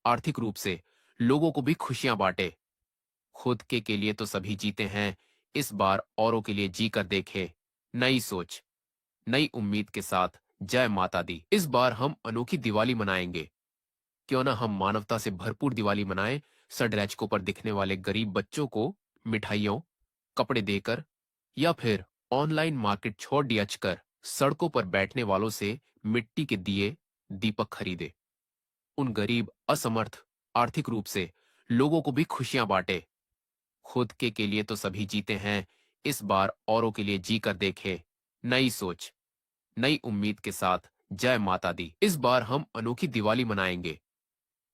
आर्थिक रूप से लोगों को भी खुशियां बांटे। खुद के लिए तो सभी जीते हैं, इस बार औरों के लिए जी कर देखे। नई सोच, नई उम्मीद के साथ जय माता दी। इस बार हम अनोखी दिवाली मनाएंगे। क्यों ना हम मानवता से भरपूर दिवाली मनाएं, सड़रैचकों पर दिखने वाले गरीब बच्चों को मिठाइयों, कपड़े देकर या फिर ऑनलाइन मार्केट छोड़ डियच कर सड़कों पर बैठने वालों से मिट्टी के दिए, दीपक खरीदे। उन गरीब, असमर्थ, आर्थिक रूप से लोगों को भी खुशियां बांटे। खुद के लिए तो सभी जीते हैं, इस बार औरों के लिए जी कर देखे। नई सोच, नई उम्मीद के साथ जय माता दी। इस बार हम अनोखी दिवाली मनाएंगे।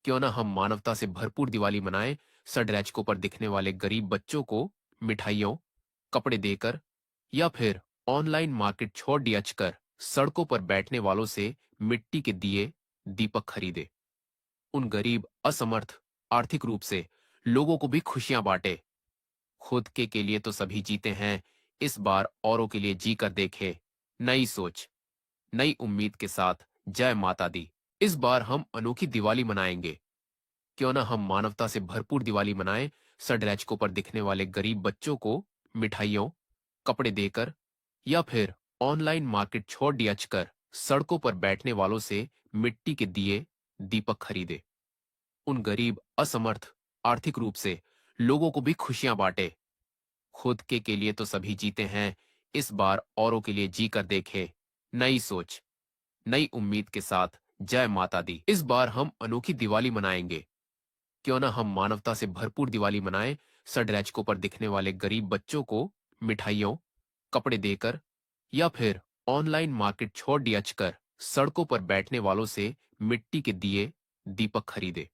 क्यों ना हम मानवता से भरपूर दिवाली मनाएं, सड़रैचकों पर दिखने वाले गरीब बच्चों को मिठाइयों, कपड़े देकर या फिर ऑनलाइन मार्केट छोड़ डियच कर सड़कों पर बैठने वालों से मिट्टी के दिए, दीपक खरीदे। उन गरीब, असमर्थ, आर्थिक रूप से लोगों को भी खुशियां बांटे। खुद के लिए तो सभी जीते हैं, इस बार औरों के लिए जी कर देखे। नई सोच, नई उम्मीद के साथ जय माता दी। इस बार हम अनोखी दिवाली मनाएंगे। क्यों ना हम मानवता से भरपूर दिवाली मनाएं, सड़रैचकों पर दिखने वाले गरीब बच्चों को मिठाइयों, कपड़े देकर या फिर ऑनलाइन मार्केट छोड़ डियच कर सड़कों पर बैठने वालों से मिट्टी के दिए, दीपक खरीदे। उन गरीब, असमर्थ, आर्थिक रूप से लोगों को भी खुशियां बांटे। खुद के लिए तो सभी जीते हैं, इस बार औरों के लिए जी कर देखे। नई सोच, नई उम्मीद के साथ जय माता दी। इस बार हम अनोखी दिवाली मनाएंगे। क्यों ना हम मानवता से भरपूर दिवाली मनाएं, सड़रैचकों पर दिखने वाले गरीब बच्चों को मिठाइयों, कपड़े देकर या फिर ऑनलाइन मार्केट छोड़ डियच कर सड़कों पर बैठने वालों से मिट्टी के दिए, दीपक खरीदे।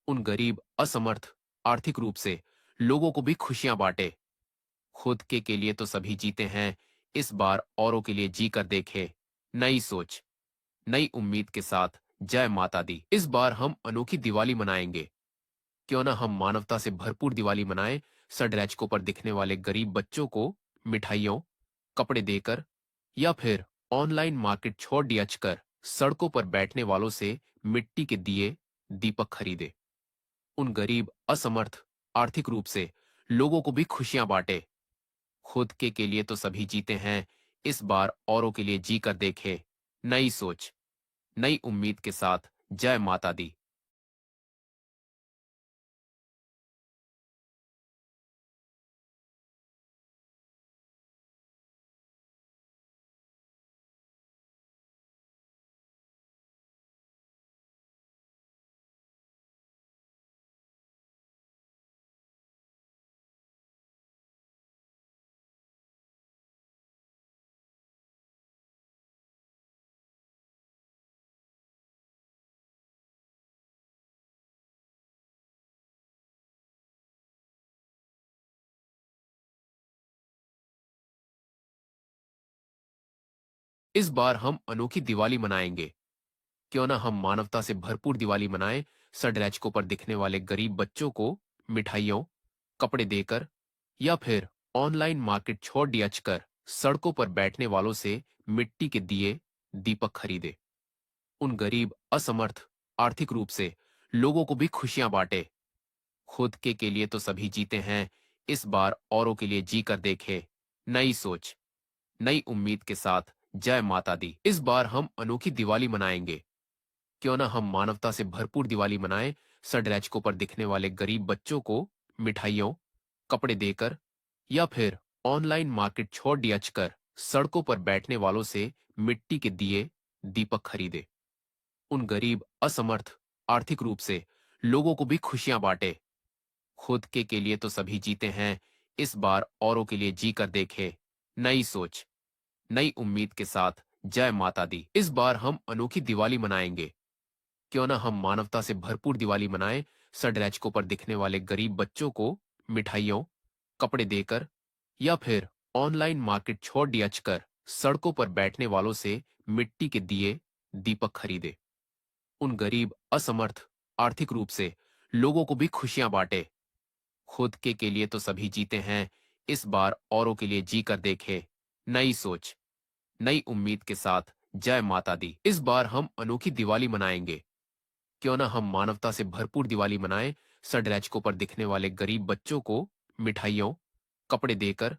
उन गरीब, असमर्थ, आर्थिक रूप से लोगों को भी खुशियां बांटे। खुद के लिए तो सभी जीते हैं, इस बार औरों के लिए जी कर देखे। नई सोच, नई उम्मीद के साथ जय माता दी। इस बार हम अनोखी दिवाली मनाएंगे। क्यों ना हम मानवता से भरपूर दिवाली मनाएं, सड़रैचकों पर दिखने वाले गरीब बच्चों को मिठाइयों, कपड़े देकर या फिर ऑनलाइन मार्केट छोड़ डियच कर सड़कों पर बैठने वालों से मिट्टी के दिए, दीपक खरीदे। उन गरीब, असमर्थ, आर्थिक रूप से लोगों को भी खुशियां बांटे। खुद के लिए तो सभी जीते हैं, इस बार औरों के लिए जी कर देखे। नई सोच, नई उम्मीद के साथ जय माता दी। इस बार हम अनोखी दिवाली मनाएंगे। क्यों ना हम मानवता से भरपूर दिवाली मनाएं, सड़रैचकों पर दिखने वाले गरीब बच्चों को मिठाइयों, कपड़े देकर या फिर ऑनलाइन मार्केट छोड़ डियच कर सड़कों पर बैठने वालों से मिट्टी के दिए, दीपक खरीदे। उन गरीब, असमर्थ, आर्थिक रूप से लोगों को भी खुशियां बांटे। खुद के लिए तो सभी जीते हैं, इस बार औरों के लिए जी कर देखे। नई सोच, नई उम्मीद के साथ जय माता दी। इस बार हम अनोखी दिवाली मनाएंगे। क्यों ना हम मानवता से भरपूर दिवाली मनाएं, सड़रैचकों पर दिखने वाले गरीब बच्चों को मिठाइयों, कपड़े देकर या फिर ऑनलाइन मार्केट छोड़ डियच कर सड़कों पर बैठने वालों से मिट्टी के दिए, दीपक खरीदे। उन गरीब, असमर्थ, आर्थिक रूप से लोगों को भी खुशियां बांटे। खुद के लिए तो सभी जीते हैं, इस बार औरों के लिए जी कर देखे। नई सोच, नई उम्मीद के साथ जय माता दी। इस बार हम अनोखी दिवाली मनाएंगे। क्यों ना हम मानवता से भरपूर दिवाली मनाएं, सड़रैचकों पर दिखने वाले गरीब बच्चों को मिठाइयों, कपड़े देकर या फिर ऑनलाइन मार्केट छोड़ डियच कर सड़कों पर बैठने वालों से मिट्टी के दिए, दीपक खरीदे। उन गरीब, असमर्थ, आर्थिक रूप से लोगों को भी खुशियां बांटे। खुद के लिए तो सभी जीते हैं, इस बार औरों के लिए जी कर देखे। नई सोच, नई उम्मीद के साथ जय माता दी। इस बार हम अनोखी दिवाली मनाएंगे। क्यों ना हम मानवता से भरपूर दिवाली मनाएं, सड़रैचकों पर दिखने वाले गरीब बच्चों को मिठाइयों, कपड़े देकर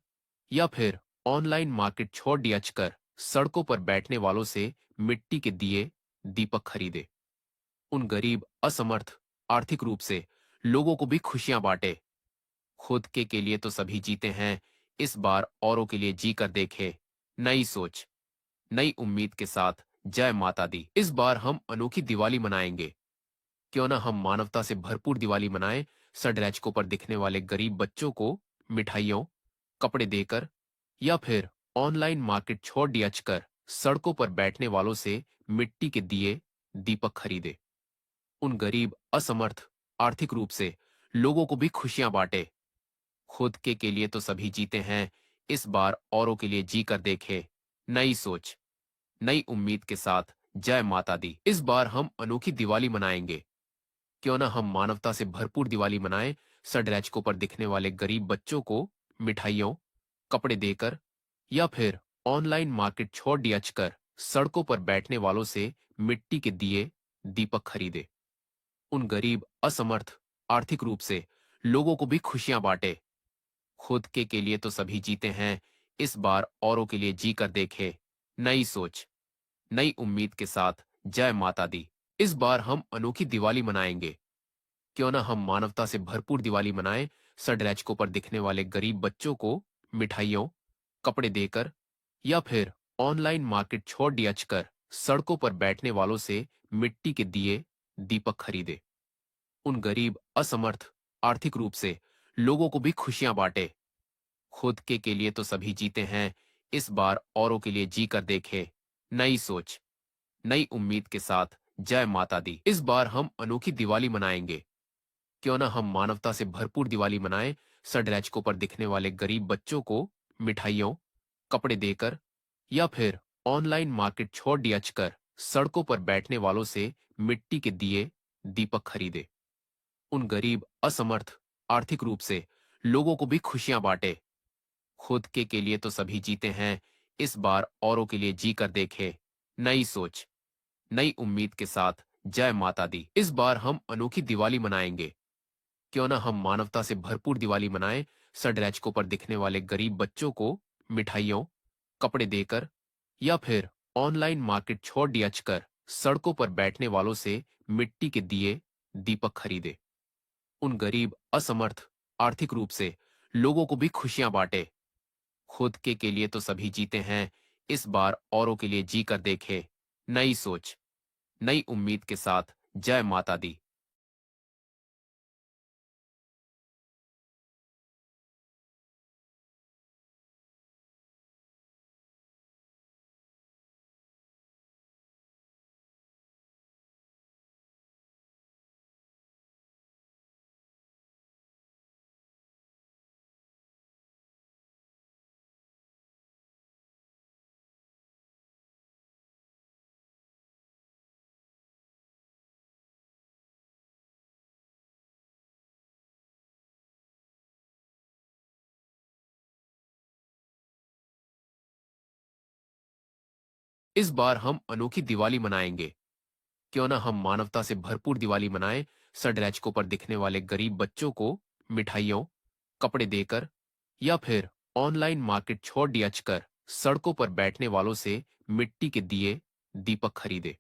या फिर ऑनलाइन मार्केट छोड़ दियाच कर सड़कों पर बैठने वालों से मिट्टी के दिए, दीपक खरीदे। उन गरीब, असमर्थ, आर्थिक रूप से लोगों को भी खुशियां बांटे। खुद के लिए तो सभी जीते हैं, इस बार औरों के लिए जी कर देखे। नई सोच, नई उम्मीद के साथ जय माता दी। इस बार हम अनोखी दिवाली मनाएंगे। क्यों ना हम मानवता से भरपूर दिवाली मनाएं, सड़रैचकों पर दिखने वाले गरीब बच्चों को मिठाइयों, कपड़े देकर या फिर ऑनलाइन मार्केट छोड़ दियाच कर सड़कों पर बैठने वालों से मिट्टी के दिए, दीपक खरीदे। उन गरीब, असमर्थ, आर्थिक रूप से लोगों को भी खुशियां बांटे। खुद के लिए तो सभी जीते हैं, इस बार औरों के लिए जी कर देखे। नई सोच, नई उम्मीद के साथ जय माता दी। इस बार हम अनोखी दिवाली मनाएंगे। क्यों ना हम मानवता से भरपूर दिवाली मनाएं, सड़रैचकों पर दिखने वाले गरीब बच्चों को मिठाइयों, कपड़े देकर या फिर ऑनलाइन मार्केट छोड़ दियाच कर सड़कों पर बैठने वालों से मिट्टी के दिए, दीपक खरीदे। उन गरीब, असमर्थ, आर्थिक रूप से लोगों को भी खुशियां बांटे। खुद के लिए तो सभी जीते हैं, इस बार औरों के लिए जी कर देखे। नई सोच, नई उम्मीद के साथ जय माता दी। इस बार हम अनोखी दिवाली मनाएंगे। क्यों ना हम मानवता से भरपूर दिवाली मनाएं, सड़रैचकों पर दिखने वाले गरीब बच्चों को मिठाइयों, कपड़े देकर या फिर ऑनलाइन मार्केट छोड़ दियाच कर सड़कों पर बैठने वालों से मिट्टी के दिए, दीपक खरीदे। उन गरीब, असमर्थ, आर्थिक रूप से लोगों को भी खुशियां बांटे। खुद के लिए तो सभी जीते हैं, इस बार औरों के लिए जी कर देखे। नई सोच, नई उम्मीद के साथ जय माता दी। इस बार हम अनोखी दिवाली मनाएंगे। क्यों ना हम मानवता से भरपूर दिवाली मनाएं, सड़रैचकों पर दिखने वाले गरीब बच्चों को मिठाइयों, कपड़े देकर या फिर ऑनलाइन मार्केट छोड़ दियाच कर सड़कों पर बैठने वालों से मिट्टी के दिए, दीपक खरीदे। उन गरीब, असमर्थ, आर्थिक रूप से लोगों को भी खुशियां बांटे। खुद के लिए तो सभी जीते हैं, इस बार औरों के लिए जी कर देखे। नई सोच, नई उम्मीद के साथ जय माता दी। इस बार हम अनोखी दिवाली मनाएंगे। क्यों ना हम मानवता से भरपूर दिवाली मनाएं, सड़रैचकों पर दिखने वाले गरीब बच्चों को मिठाइयों, कपड़े देकर या फिर ऑनलाइन मार्केट छोड़ दियाच कर सड़कों पर बैठने वालों से मिट्टी के दिए, दीपक खरीदे। उन गरीब, असमर्थ, आर्थिक रूप से लोगों को भी खुशियां बांटे। खुद के लिए तो सभी जीते हैं, इस बार औरों के लिए जी कर देखे। नई सोच, नई उम्मीद के साथ जय माता दी। इस बार हम अनोखी दिवाली मनाएंगे। क्यों ना हम मानवता से भरपूर दिवाली मनाएं, सड़रैचकों पर दिखने वाले गरीब बच्चों को मिठाइयों, कपड़े देकर या फिर ऑनलाइन मार्केट छोड़ दियाच कर सड़कों पर बैठने वालों से मिट्टी के दिए, दीपक खरीदे।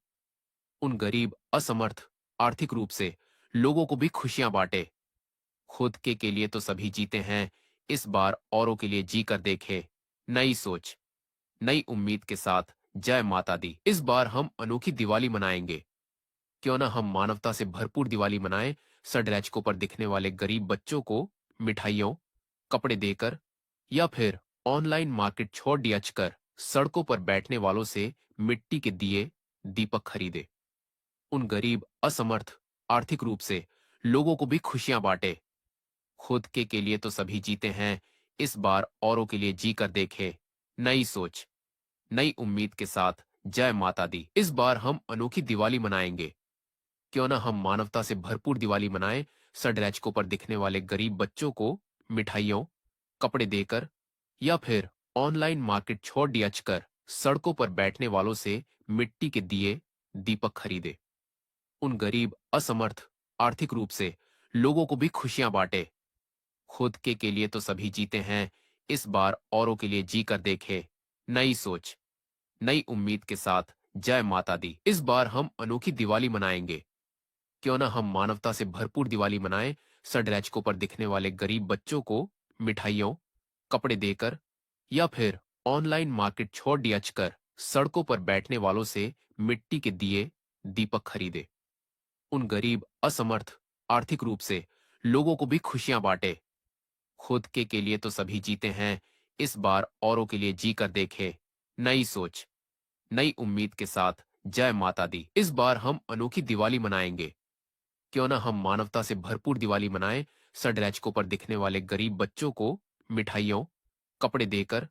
उन गरीब, असमर्थ, आर्थिक रूप से लोगों को भी खुशियां बांटे। खुद के लिए तो सभी जीते हैं, इस बार औरों के लिए जी कर देखे। नई सोच, नई उम्मीद के साथ जय माता दी। इस बार हम अनोखी दिवाली मनाएंगे। क्यों ना हम मानवता से भरपूर दिवाली मनाएं, सड़रैचकों पर दिखने वाले गरीब बच्चों को मिठाइयों, कपड़े देकर या फिर ऑनलाइन मार्केट छोड़ दियाच कर सड़कों पर बैठने वालों से मिट्टी के दिए, दीपक खरीदे। उन गरीब, असमर्थ, आर्थिक रूप से लोगों को भी खुशियां बांटे। खुद के लिए तो सभी जीते हैं, इस बार औरों के लिए जी कर देखे। नई सोच, नई उम्मीद के साथ जय माता दी। इस बार हम अनोखी दिवाली मनाएंगे। क्यों ना हम मानवता से भरपूर दिवाली मनाएं, सड़रैचकों पर दिखने वाले गरीब बच्चों को मिठाइयों, कपड़े देकर या फिर ऑनलाइन मार्केट छोड़ दियाच कर सड़कों पर बैठने वालों से मिट्टी के दिए, दीपक खरीदे। उन गरीब, असमर्थ, आर्थिक रूप से लोगों को भी खुशियां बांटे। खुद के लिए तो सभी जीते हैं, इस बार औरों के लिए जी कर देखे। नई सोच, नई उम्मीद के साथ जय माता दी। इस बार हम अनोखी दिवाली मनाएंगे। क्यों ना हम मानवता से भरपूर दिवाली मनाएं, सड़रैचकों पर दिखने वाले गरीब बच्चों को मिठाइयों, कपड़े देकर या फिर ऑनलाइन मार्केट छोड़ डियच कर सड़कों पर बैठने वालों से मिट्टी के दिए, दीपक खरीदे। उन गरीब, असमर्थ, आर्थिक रूप से लोगों को भी खुशियां बांटे। खुद के लिए तो सभी जीते हैं, इस बार औरों के लिए जी कर देखे। नई सोच, नई उम्मीद के साथ जय माता दी। इस बार हम अनोखी दिवाली मनाएंगे। क्यों ना हम मानवता से भरपूर दिवाली मनाएं, सड़रैचकों पर दिखने वाले गरीब बच्चों को मिठाइयों, कपड़े देकर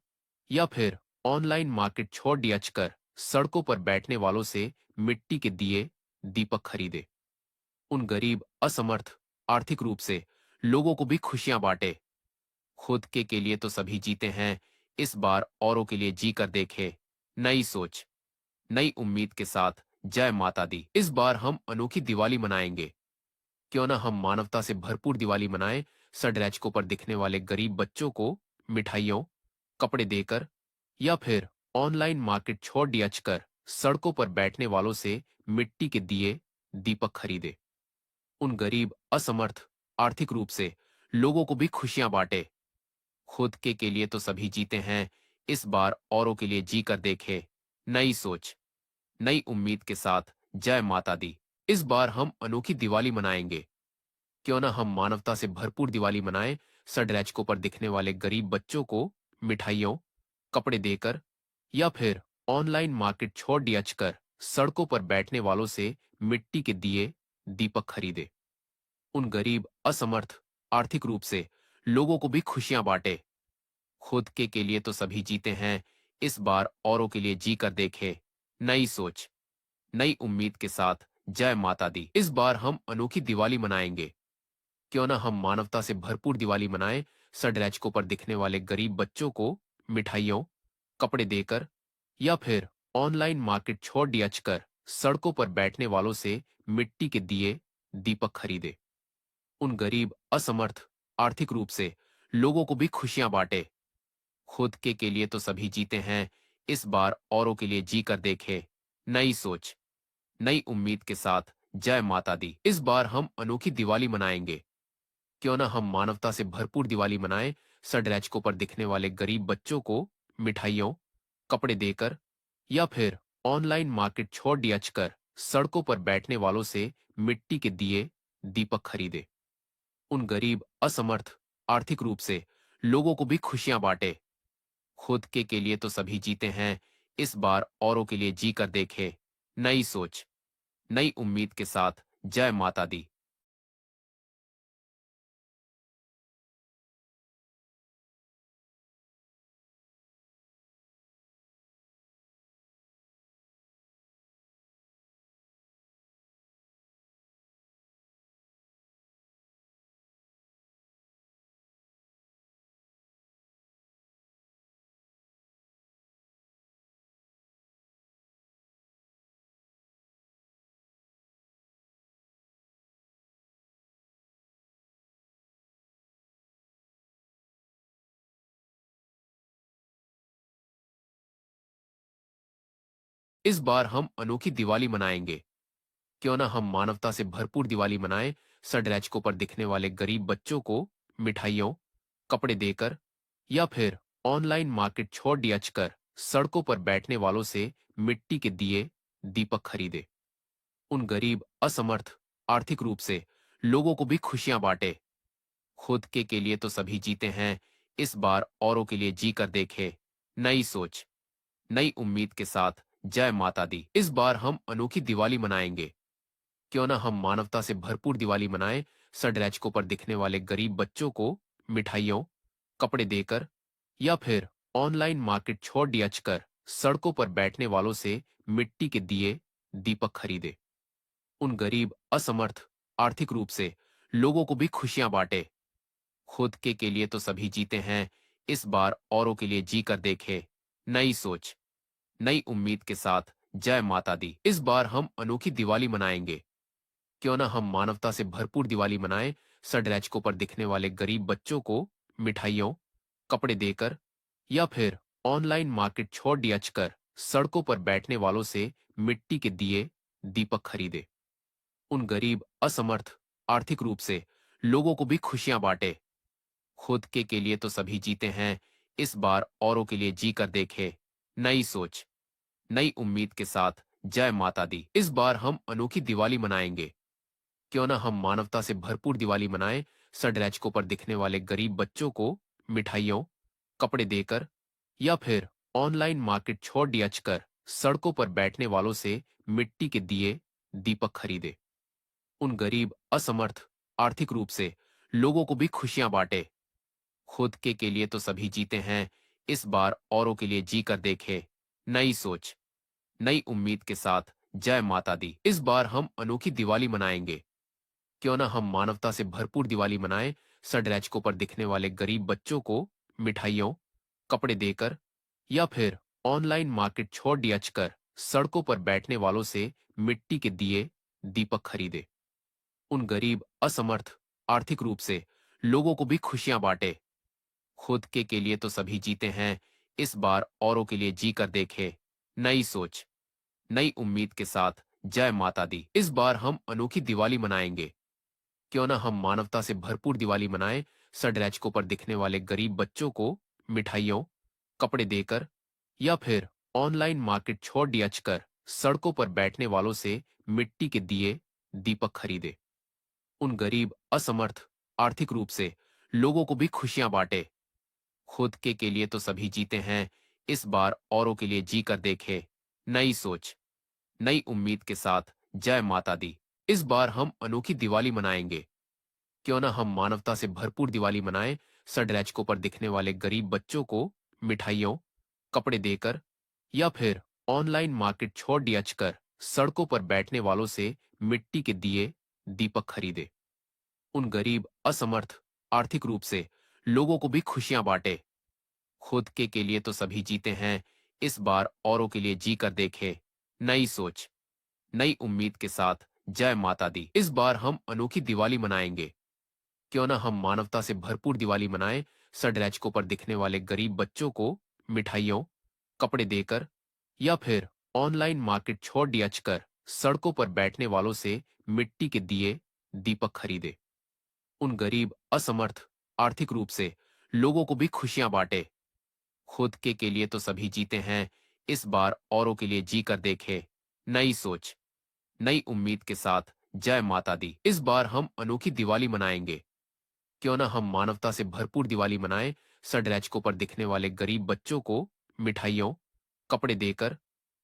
या फिर ऑनलाइन मार्केट छोड़ डियच कर सड़कों पर बैठने वालों से मिट्टी के दिए, दीपक खरीदे। उन गरीब, असमर्थ, आर्थिक रूप से लोगों को भी खुशियां बांटे। खुद के लिए तो सभी जीते हैं, इस बार औरों के लिए जी कर देखे। नई सोच, नई उम्मीद के साथ जय माता दी। इस बार हम अनोखी दिवाली मनाएंगे। क्यों ना हम मानवता से भरपूर दिवाली मनाएं, सड़रैचकों पर दिखने वाले गरीब बच्चों को मिठाइयों, कपड़े देकर या फिर ऑनलाइन मार्केट छोड़ डियच कर सड़कों पर बैठने वालों से मिट्टी के दिए, दीपक खरीदे। उन गरीब, असमर्थ, आर्थिक रूप से लोगों को भी खुशियां बांटे। खुद के लिए तो सभी जीते हैं, इस बार औरों के लिए जी कर देखे। नई सोच, नई उम्मीद के साथ जय माता दी। इस बार हम अनोखी दिवाली मनाएंगे। क्यों ना हम मानवता से भरपूर दिवाली मनाएं, सड़रैचकों पर दिखने वाले गरीब बच्चों को मिठाइयों, कपड़े देकर या फिर ऑनलाइन मार्केट छोड़ डियच कर सड़कों पर बैठने वालों से मिट्टी के दिए, दीपक खरीदे। उन गरीब, असमर्थ, आर्थिक रूप से लोगों को भी खुशियां बांटे। खुद के लिए तो सभी जीते हैं, इस बार औरों के लिए जी कर देखे। नई सोच, नई उम्मीद के साथ जय माता दी। इस बार हम अनोखी दिवाली मनाएंगे। क्यों ना हम मानवता से भरपूर दिवाली मनाएं, सड़रैचकों पर दिखने वाले गरीब बच्चों को मिठाइयों, कपड़े देकर या फिर ऑनलाइन मार्केट छोड़ डियच कर सड़कों पर बैठने वालों से मिट्टी के दिए, दीपक खरीदे। उन गरीब, असमर्थ, आर्थिक रूप से लोगों को भी खुशियां बांटे। खुद के लिए तो सभी जीते हैं, इस बार औरों के लिए जी कर देखे। नई सोच, नई उम्मीद के साथ जय माता दी। इस बार हम अनोखी दिवाली मनाएंगे। क्यों ना हम मानवता से भरपूर दिवाली मनाएं, सड़रैचकों पर दिखने वाले गरीब बच्चों को मिठाइयों, कपड़े देकर या फिर ऑनलाइन मार्केट छोड़ डियच कर सड़कों पर बैठने वालों से मिट्टी के दिए, दीपक खरीदे। उन गरीब, असमर्थ, आर्थिक रूप से लोगों को भी खुशियां बांटे। खुद के लिए तो सभी जीते हैं, इस बार औरों के लिए जी कर देखे। नई सोच, नई उम्मीद के साथ जय माता दी। इस बार हम अनोखी दिवाली मनाएंगे। क्यों ना हम मानवता से भरपूर दिवाली मनाएं, सड़रैचकों पर दिखने वाले गरीब बच्चों को मिठाइयों, कपड़े देकर या फिर ऑनलाइन मार्केट छोड़ डियच कर सड़कों पर बैठने वालों से मिट्टी के दिए, दीपक खरीदे। उन गरीब, असमर्थ, आर्थिक रूप से लोगों को भी खुशियां बांटे। खुद के लिए तो सभी जीते हैं, इस बार औरों के लिए जी कर देखे। नई सोच, नई उम्मीद के साथ जय माता दी। इस बार हम अनोखी दिवाली मनाएंगे। क्यों ना हम मानवता से भरपूर दिवाली मनाएं, सड़रैचकों पर दिखने वाले गरीब बच्चों को मिठाइयों, कपड़े देकर या फिर ऑनलाइन मार्केट छोड़ डियच कर सड़कों पर बैठने वालों से मिट्टी के दिए, दीपक खरीदे। उन गरीब, असमर्थ, आर्थिक रूप से लोगों को भी खुशियां बांटे। खुद के लिए तो सभी जीते हैं, इस बार औरों के लिए जी कर देखे। नई सोच, नई उम्मीद के साथ जय माता दी। इस बार हम अनोखी दिवाली मनाएंगे। क्यों ना हम मानवता से भरपूर दिवाली मनाएं, सड़रैचकों पर दिखने वाले गरीब बच्चों को मिठाइयों, कपड़े देकर या फिर ऑनलाइन मार्केट छोड़ दियाच कर सड़कों पर बैठने वालों से मिट्टी के दिए, दीपक खरीदे। उन गरीब, असमर्थ, आर्थिक रूप से लोगों को भी खुशियां बांटे। खुद के लिए तो सभी जीते हैं, इस बार औरों के लिए जी कर देखे। नई सोच, नई उम्मीद के साथ जय माता दी। इस बार हम अनोखी दिवाली मनाएंगे। क्यों ना हम मानवता से भरपूर दिवाली मनाएं, सड़रैचकों पर दिखने वाले गरीब बच्चों को मिठाइयों, कपड़े देकर या फिर ऑनलाइन मार्केट छोड़ दियाच कर सड़कों पर बैठने वालों से मिट्टी के दिए, दीपक खरीदे। उन गरीब, असमर्थ, आर्थिक रूप से लोगों को भी खुशियां बांटे। खुद के लिए तो सभी जीते हैं, इस बार औरों के लिए जी कर देखे। नई सोच, नई उम्मीद के साथ जय माता दी। इस बार हम अनोखी दिवाली मनाएंगे। क्यों ना हम मानवता से भरपूर दिवाली मनाएं, सड़रैचकों पर दिखने वाले गरीब बच्चों को मिठाइयों, कपड़े देकर या फिर ऑनलाइन मार्केट छोड़ दियाच कर सड़कों पर बैठने वालों से मिट्टी के दिए, दीपक खरीदे। उन गरीब, असमर्थ, आर्थिक रूप से लोगों को भी खुशियां बांटे। खुद के लिए तो सभी जीते हैं, इस बार औरों के लिए जी कर देखे। नई सोच, नई उम्मीद के साथ जय माता दी। इस बार हम अनोखी दिवाली मनाएंगे। क्यों ना हम मानवता से भरपूर दिवाली मनाएं, सड़रैचकों पर दिखने वाले गरीब बच्चों को मिठाइयों, कपड़े देकर या फिर ऑनलाइन मार्केट छोड़ दियाच कर सड़कों पर बैठने वालों से मिट्टी के दिए, दीपक खरीदे। उन गरीब, असमर्थ, आर्थिक रूप से लोगों को भी खुशियां बांटे। खुद के लिए तो सभी जीते हैं, इस बार औरों के लिए जी कर देखे। नई सोच, नई उम्मीद के साथ जय माता दी। इस बार हम अनोखी दिवाली मनाएंगे। क्यों ना हम मानवता से भरपूर दिवाली मनाएं, सड़रैचकों पर दिखने वाले गरीब बच्चों को मिठाइयों, कपड़े देकर या फिर ऑनलाइन मार्केट छोड़ दियाच कर सड़कों पर बैठने वालों से मिट्टी के दिए, दीपक खरीदे। उन गरीब, असमर्थ, आर्थिक रूप से लोगों को भी खुशियां बांटे। खुद के लिए तो सभी जीते हैं, इस बार औरों के लिए जी कर देखे। नई सोच, नई उम्मीद के साथ जय माता दी। इस बार हम अनोखी दिवाली मनाएंगे। क्यों ना हम मानवता से भरपूर दिवाली मनाएं, सड़रैचकों पर दिखने वाले गरीब बच्चों को मिठाइयों, कपड़े देकर या फिर ऑनलाइन मार्केट छोड़ दियाच कर सड़कों पर बैठने वालों से मिट्टी के दिए, दीपक खरीदे। उन गरीब, असमर्थ, आर्थिक रूप से लोगों को भी खुशियां बांटे। खुद के लिए तो सभी जीते हैं, इस बार औरों के लिए जी कर देखे। नई सोच, नई उम्मीद के साथ जय माता दी। इस बार हम अनोखी दिवाली मनाएंगे। क्यों ना हम मानवता से भरपूर दिवाली मनाएं, सड़रैचकों पर दिखने वाले गरीब बच्चों को मिठाइयों, कपड़े देकर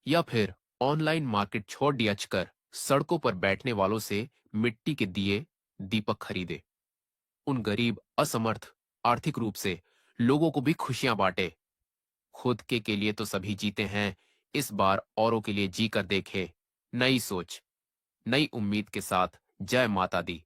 या फिर ऑनलाइन मार्केट छोड़ दियाच कर सड़कों पर बैठने वालों से मिट्टी के दिए, दीपक खरीदे। उन गरीब, असमर्थ, आर्थिक रूप से लोगों को भी खुशियां बांटे। खुद के लिए तो सभी जीते हैं, इस बार औरों के लिए जी कर देखे। नई सोच, नई उम्मीद के साथ जय माता दी।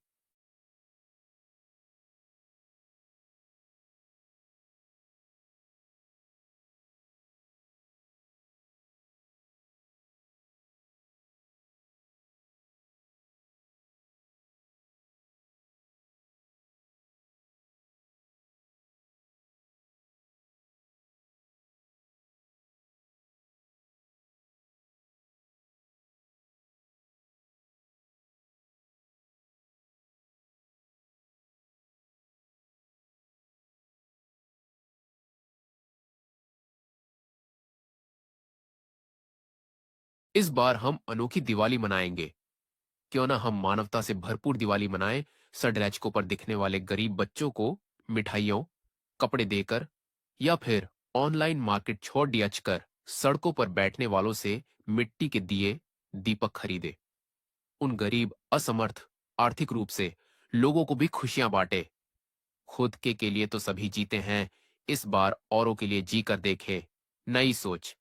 इस बार हम अनोखी दिवाली मनाएंगे। क्यों ना हम मानवता से भरपूर दिवाली मनाएं, सड़रैचकों पर दिखने वाले गरीब बच्चों को मिठाइयों, कपड़े देकर या फिर ऑनलाइन मार्केट छोड़ दियाच कर सड़कों पर बैठने वालों से मिट्टी के दिए, दीपक खरीदे। उन गरीब, असमर्थ, आर्थिक रूप से लोगों को भी खुशियां बांटे। खुद के लिए तो सभी जीते हैं, इस बार औरों के लिए जी कर देखे। नई सोच,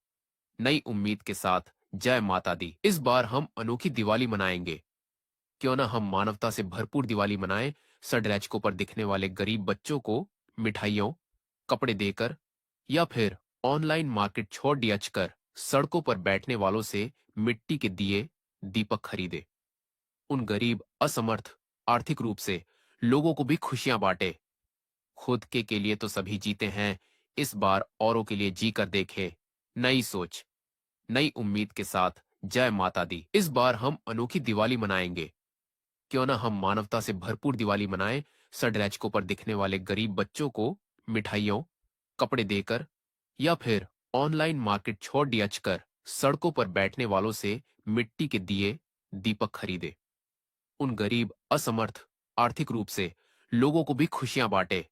नई उम्मीद के साथ जय माता दी। इस बार हम अनोखी दिवाली मनाएंगे। क्यों ना हम मानवता से भरपूर दिवाली मनाएं, सड़रैचकों पर दिखने वाले गरीब बच्चों को मिठाइयों, कपड़े देकर या फिर ऑनलाइन मार्केट छोड़ दियाच कर सड़कों पर बैठने वालों से मिट्टी के दिए, दीपक खरीदे। उन गरीब, असमर्थ, आर्थिक रूप से लोगों को भी खुशियां बांटे। खुद के लिए तो सभी जीते हैं, इस बार औरों के लिए जी कर देखे। नई सोच, नई उम्मीद के साथ जय माता दी। इस बार हम अनोखी दिवाली मनाएंगे। क्यों ना हम मानवता से भरपूर दिवाली मनाएं, सड़रैचकों पर दिखने वाले गरीब बच्चों को मिठाइयों, कपड़े देकर या फिर ऑनलाइन मार्केट छोड़ दियाच कर सड़कों पर बैठने वालों से मिट्टी के दिए, दीपक खरीदे। उन गरीब, असमर्थ, आर्थिक रूप से लोगों को भी खुशियां बांटे।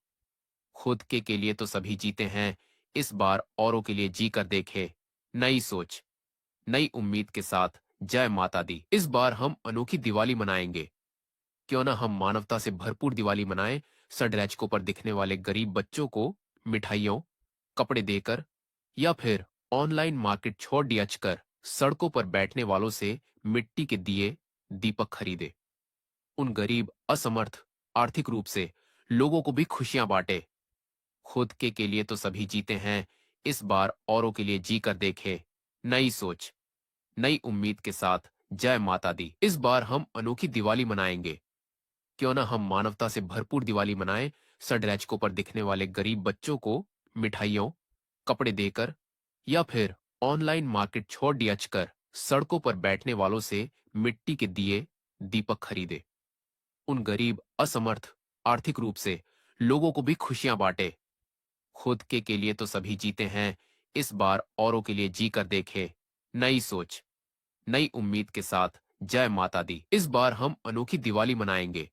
खुद के लिए तो सभी जीते हैं, इस बार औरों के लिए जी कर देखे। नई सोच, नई उम्मीद के साथ जय माता दी। इस बार हम अनोखी दिवाली मनाएंगे। क्यों ना हम मानवता से भरपूर दिवाली मनाएं, सड़रैचकों पर दिखने वाले गरीब बच्चों को मिठाइयों, कपड़े देकर या फिर ऑनलाइन मार्केट छोड़ दियाच कर सड़कों पर बैठने वालों से मिट्टी के दिए, दीपक खरीदे। उन गरीब, असमर्थ, आर्थिक रूप से लोगों को भी खुशियां बांटे। खुद के लिए तो सभी जीते हैं, इस बार औरों के लिए जी कर देखे। नई सोच, नई उम्मीद के साथ जय माता दी। इस बार हम अनोखी दिवाली मनाएंगे। क्यों ना हम मानवता से भरपूर दिवाली मनाएं, सड़रैचकों पर दिखने वाले गरीब बच्चों को मिठाइयों, कपड़े देकर या फिर ऑनलाइन मार्केट छोड़ दियाच कर सड़कों पर बैठने वालों से मिट्टी के दिए, दीपक खरीदे। उन गरीब, असमर्थ, आर्थिक रूप से लोगों को भी खुशियां बांटे। खुद के लिए तो सभी जीते हैं, इस बार औरों के लिए जी कर देखे। नई सोच, नई उम्मीद के साथ जय माता दी। इस बार हम अनोखी दिवाली मनाएंगे।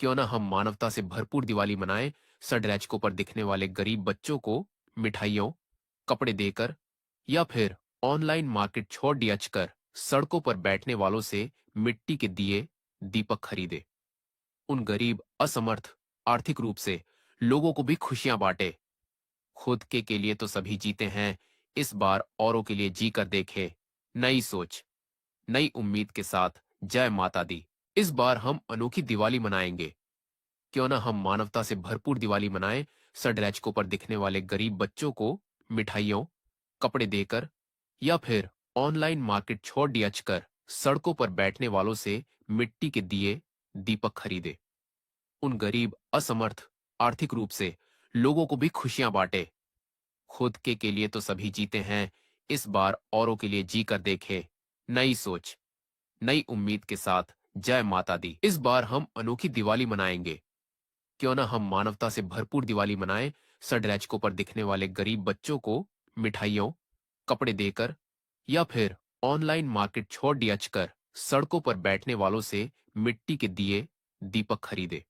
क्यों ना हम मानवता से भरपूर दिवाली मनाएं, सड़रैचकों पर दिखने वाले गरीब बच्चों को मिठाइयों, कपड़े देकर या फिर ऑनलाइन मार्केट छोड़ दियाच कर सड़कों पर बैठने वालों से मिट्टी के दिए, दीपक खरीदे। उन गरीब, असमर्थ, आर्थिक रूप से लोगों को भी खुशियां बांटे। खुद के लिए तो सभी जीते हैं, इस बार औरों के लिए जी कर देखे। नई सोच, नई उम्मीद के साथ जय माता दी। इस बार हम अनोखी दिवाली मनाएंगे। क्यों ना हम मानवता से भरपूर दिवाली मनाएं, सड़रैचकों पर दिखने वाले गरीब बच्चों को मिठाइयों, कपड़े देकर या फिर ऑनलाइन मार्केट छोड़ दियाच कर सड़कों पर बैठने वालों से मिट्टी के दिए, दीपक खरीदे। उन गरीब, असमर्थ, आर्थिक रूप से लोगों को भी खुशियां बांटे। खुद के लिए तो सभी जीते हैं, इस बार औरों के लिए जी कर देखे। नई सोच, नई उम्मीद के साथ जय माता दी। इस बार हम अनोखी दिवाली मनाएंगे। क्यों ना हम मानवता से भरपूर दिवाली मनाएं, सड़रैचकों पर दिखने वाले गरीब बच्चों को मिठाइयों, कपड़े देकर या फिर ऑनलाइन मार्केट छोड़ दियाच कर सड़कों पर बैठने वालों से मिट्टी के दिए, दीपक खरीदे।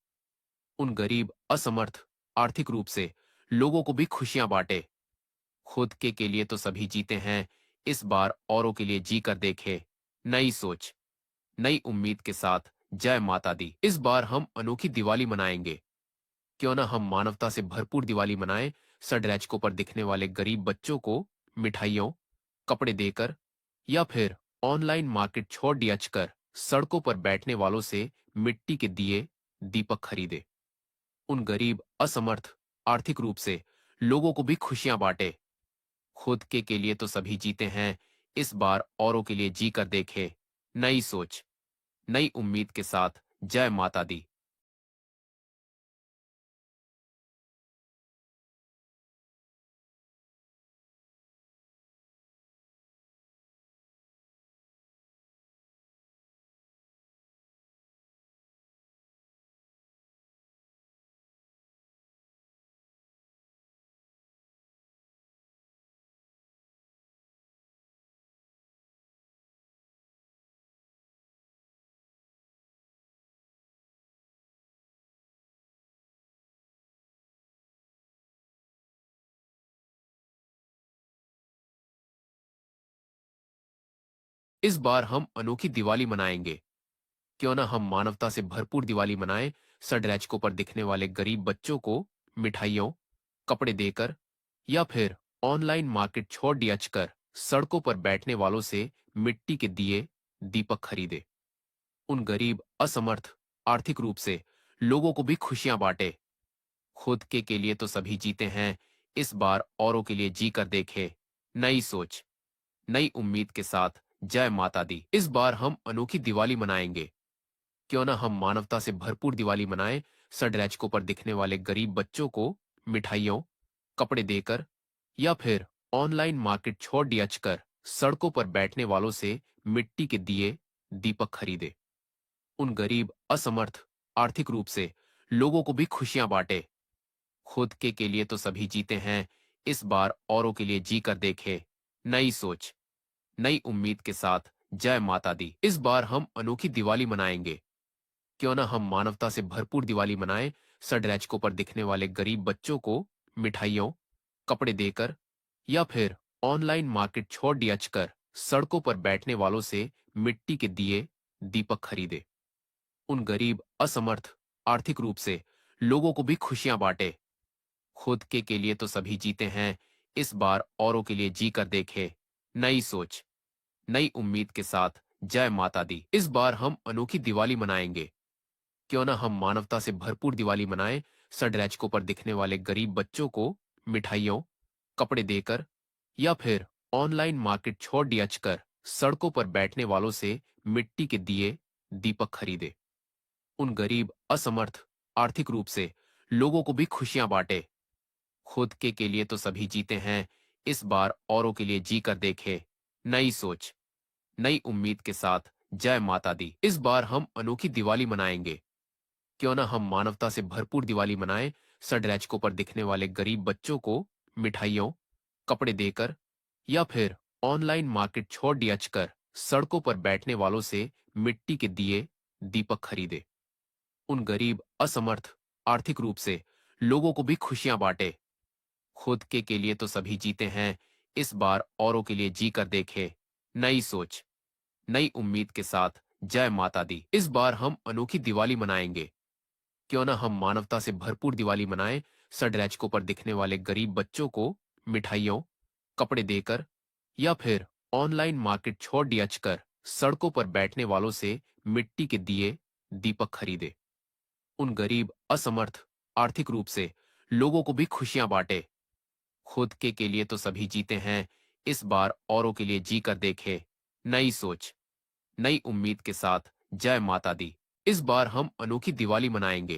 उन गरीब, असमर्थ, आर्थिक रूप से लोगों को भी खुशियां बांटे। खुद के लिए तो सभी जीते हैं, इस बार औरों के लिए जी कर देखे। नई सोच, नई उम्मीद के साथ जय माता दी। इस बार हम अनोखी दिवाली मनाएंगे। क्यों ना हम मानवता से भरपूर दिवाली मनाएं, सड़रैचकों पर दिखने वाले गरीब बच्चों को मिठाइयों, कपड़े देकर या फिर ऑनलाइन मार्केट छोड़ दियाच कर सड़कों पर बैठने वालों से मिट्टी के दिए, दीपक खरीदे। उन गरीब, असमर्थ, आर्थिक रूप से लोगों को भी खुशियां बांटे। खुद के लिए तो सभी जीते हैं, इस बार औरों के लिए जी कर देखे। नई सोच, नई उम्मीद के साथ जय माता दी। इस बार हम अनोखी दिवाली मनाएंगे। क्यों ना हम मानवता से भरपूर दिवाली मनाएं, सड़रैचकों पर दिखने वाले गरीब बच्चों को मिठाइयों, कपड़े देकर या फिर ऑनलाइन मार्केट छोड़ दियाच कर सड़कों पर बैठने वालों से मिट्टी के दिए, दीपक खरीदे। उन गरीब, असमर्थ, आर्थिक रूप से लोगों को भी खुशियां बांटे। खुद के लिए तो सभी जीते हैं, इस बार औरों के लिए जी कर देखे। नई सोच, नई उम्मीद के साथ जय माता दी। इस बार हम अनोखी दिवाली मनाएंगे। क्यों ना हम मानवता से भरपूर दिवाली मनाएं, सड़रैचकों पर दिखने वाले गरीब बच्चों को मिठाइयों, कपड़े देकर या फिर ऑनलाइन मार्केट छोड़ दियाच कर सड़कों पर बैठने वालों से मिट्टी के दिए, दीपक खरीदे। उन गरीब, असमर्थ, आर्थिक रूप से लोगों को भी खुशियां बांटे। खुद के लिए तो सभी जीते हैं, इस बार औरों के लिए जी कर देखे। नई सोच, नई उम्मीद के साथ जय माता दी। इस बार हम अनोखी दिवाली मनाएंगे। क्यों ना हम मानवता से भरपूर दिवाली मनाएं, सड़रैचकों पर दिखने वाले गरीब बच्चों को मिठाइयों, कपड़े देकर या फिर ऑनलाइन मार्केट छोड़ दियाच कर सड़कों पर बैठने वालों से मिट्टी के दिए, दीपक खरीदे। उन गरीब, असमर्थ, आर्थिक रूप से लोगों को भी खुशियां बांटे। खुद के लिए तो सभी जीते हैं, इस बार औरों के लिए जी कर देखे। नई सोच, नई उम्मीद के साथ जय माता दी। इस बार हम अनोखी दिवाली मनाएंगे। क्यों ना हम मानवता से भरपूर दिवाली मनाएं, सड़रैचकों पर दिखने वाले गरीब बच्चों को मिठाइयों, कपड़े देकर या फिर ऑनलाइन मार्केट छोड़ दियाच कर सड़कों पर बैठने वालों से मिट्टी के दिए, दीपक खरीदे। उन गरीब, असमर्थ, आर्थिक रूप से लोगों को भी खुशियां बांटे। खुद के लिए तो सभी जीते हैं, इस बार औरों के लिए जी कर देखे। नई सोच, नई उम्मीद के साथ जय माता दी। इस बार हम अनोखी दिवाली मनाएंगे। क्यों ना हम मानवता से भरपूर दिवाली मनाएं, सड़रैचकों पर दिखने वाले गरीब बच्चों को मिठाइयों, कपड़े देकर या फिर ऑनलाइन मार्केट छोड़ दियाच कर सड़कों पर बैठने वालों से मिट्टी के दिए, दीपक खरीदे। उन गरीब, असमर्थ, आर्थिक रूप से लोगों को भी खुशियां बांटे। खुद के लिए तो सभी जीते हैं, इस बार औरों के लिए जी कर देखे। नई सोच, नई उम्मीद के साथ जय माता दी। इस बार हम अनोखी दिवाली मनाएंगे। क्यों ना हम मानवता से भरपूर दिवाली मनाएं, सड़रैचकों पर दिखने वाले गरीब बच्चों को मिठाइयों, कपड़े देकर या फिर ऑनलाइन मार्केट छोड़ दियाच कर सड़कों पर बैठने वालों से मिट्टी के दिए, दीपक खरीदे। उन गरीब, असमर्थ, आर्थिक रूप से लोगों को भी खुशियां बांटे। खुद के लिए तो सभी जीते हैं, इस बार औरों के लिए जी कर देखे। नई सोच, नई उम्मीद के साथ जय माता दी। इस बार हम अनोखी दिवाली मनाएंगे।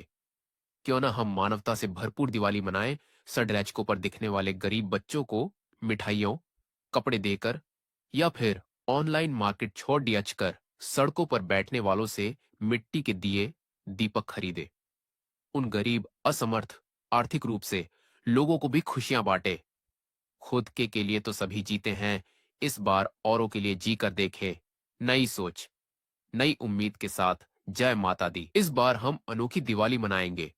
क्यों ना हम मानवता से भरपूर दिवाली मनाएं, सड़रैचकों पर दिखने वाले गरीब बच्चों को मिठाइयों, कपड़े देकर या फिर ऑनलाइन मार्केट छोड़ दियाच कर सड़कों पर बैठने वालों से मिट्टी के दिए, दीपक खरीदे। उन गरीब, असमर्थ, आर्थिक रूप से लोगों को भी खुशियां बांटे। खुद के लिए तो सभी जीते हैं, इस बार औरों के लिए जी कर देखे। नई सोच, नई उम्मीद के साथ जय माता दी। इस बार हम अनोखी दिवाली मनाएंगे।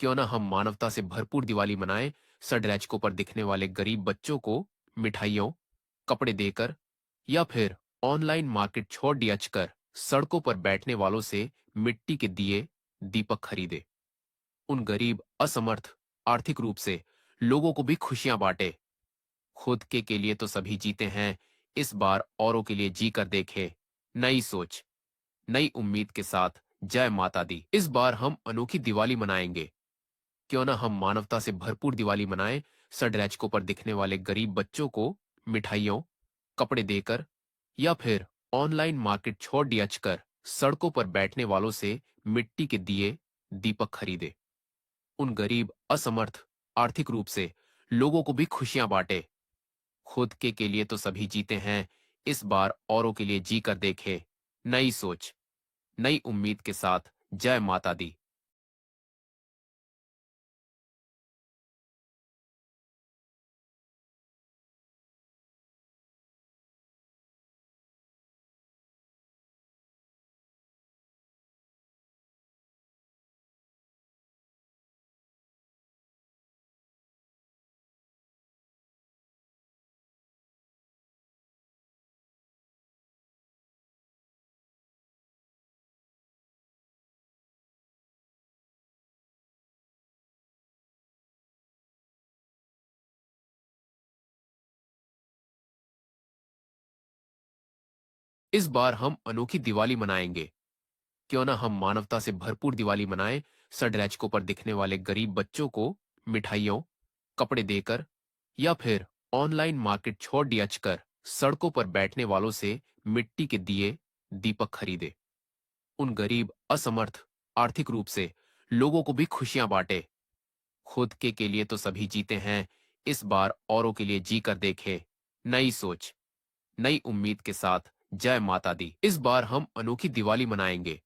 क्यों ना हम मानवता से भरपूर दिवाली मनाएं, सड़रैचकों पर दिखने वाले गरीब बच्चों को मिठाइयों, कपड़े देकर या फिर ऑनलाइन मार्केट छोड़ दियाच कर सड़कों पर बैठने वालों से मिट्टी के दिए, दीपक खरीदे। उन गरीब, असमर्थ, आर्थिक रूप से लोगों को भी खुशियां बांटे। खुद के लिए तो सभी जीते हैं, इस बार औरों के लिए जी कर देखे। नई सोच, नई उम्मीद के साथ जय माता दी। इस बार हम अनोखी दिवाली मनाएंगे। क्यों ना हम मानवता से भरपूर दिवाली मनाएं, सड़रैचकों पर दिखने वाले गरीब बच्चों को मिठाइयों, कपड़े देकर या फिर ऑनलाइन मार्केट छोड़ दियाच कर सड़कों पर बैठने वालों से मिट्टी के दिए, दीपक खरीदे। उन गरीब, असमर्थ, आर्थिक रूप से लोगों को भी खुशियां बांटे। खुद के लिए तो सभी जीते हैं, इस बार औरों के लिए जी कर देखे। नई सोच, नई उम्मीद के साथ जय माता दी। इस बार हम अनोखी दिवाली मनाएंगे। क्यों ना हम मानवता से भरपूर दिवाली मनाएं, सड़रैचकों पर दिखने वाले गरीब बच्चों को मिठाइयों, कपड़े देकर या फिर ऑनलाइन मार्केट छोड़ दियाच कर सड़कों पर बैठने वालों से मिट्टी के दिए, दीपक खरीदे। उन गरीब, असमर्थ, आर्थिक रूप से लोगों को भी खुशियां बांटे। खुद के लिए तो सभी जीते हैं, इस बार औरों के लिए जी कर देखे। नई सोच, नई उम्मीद के साथ जय माता दी। इस बार हम अनोखी दिवाली मनाएंगे।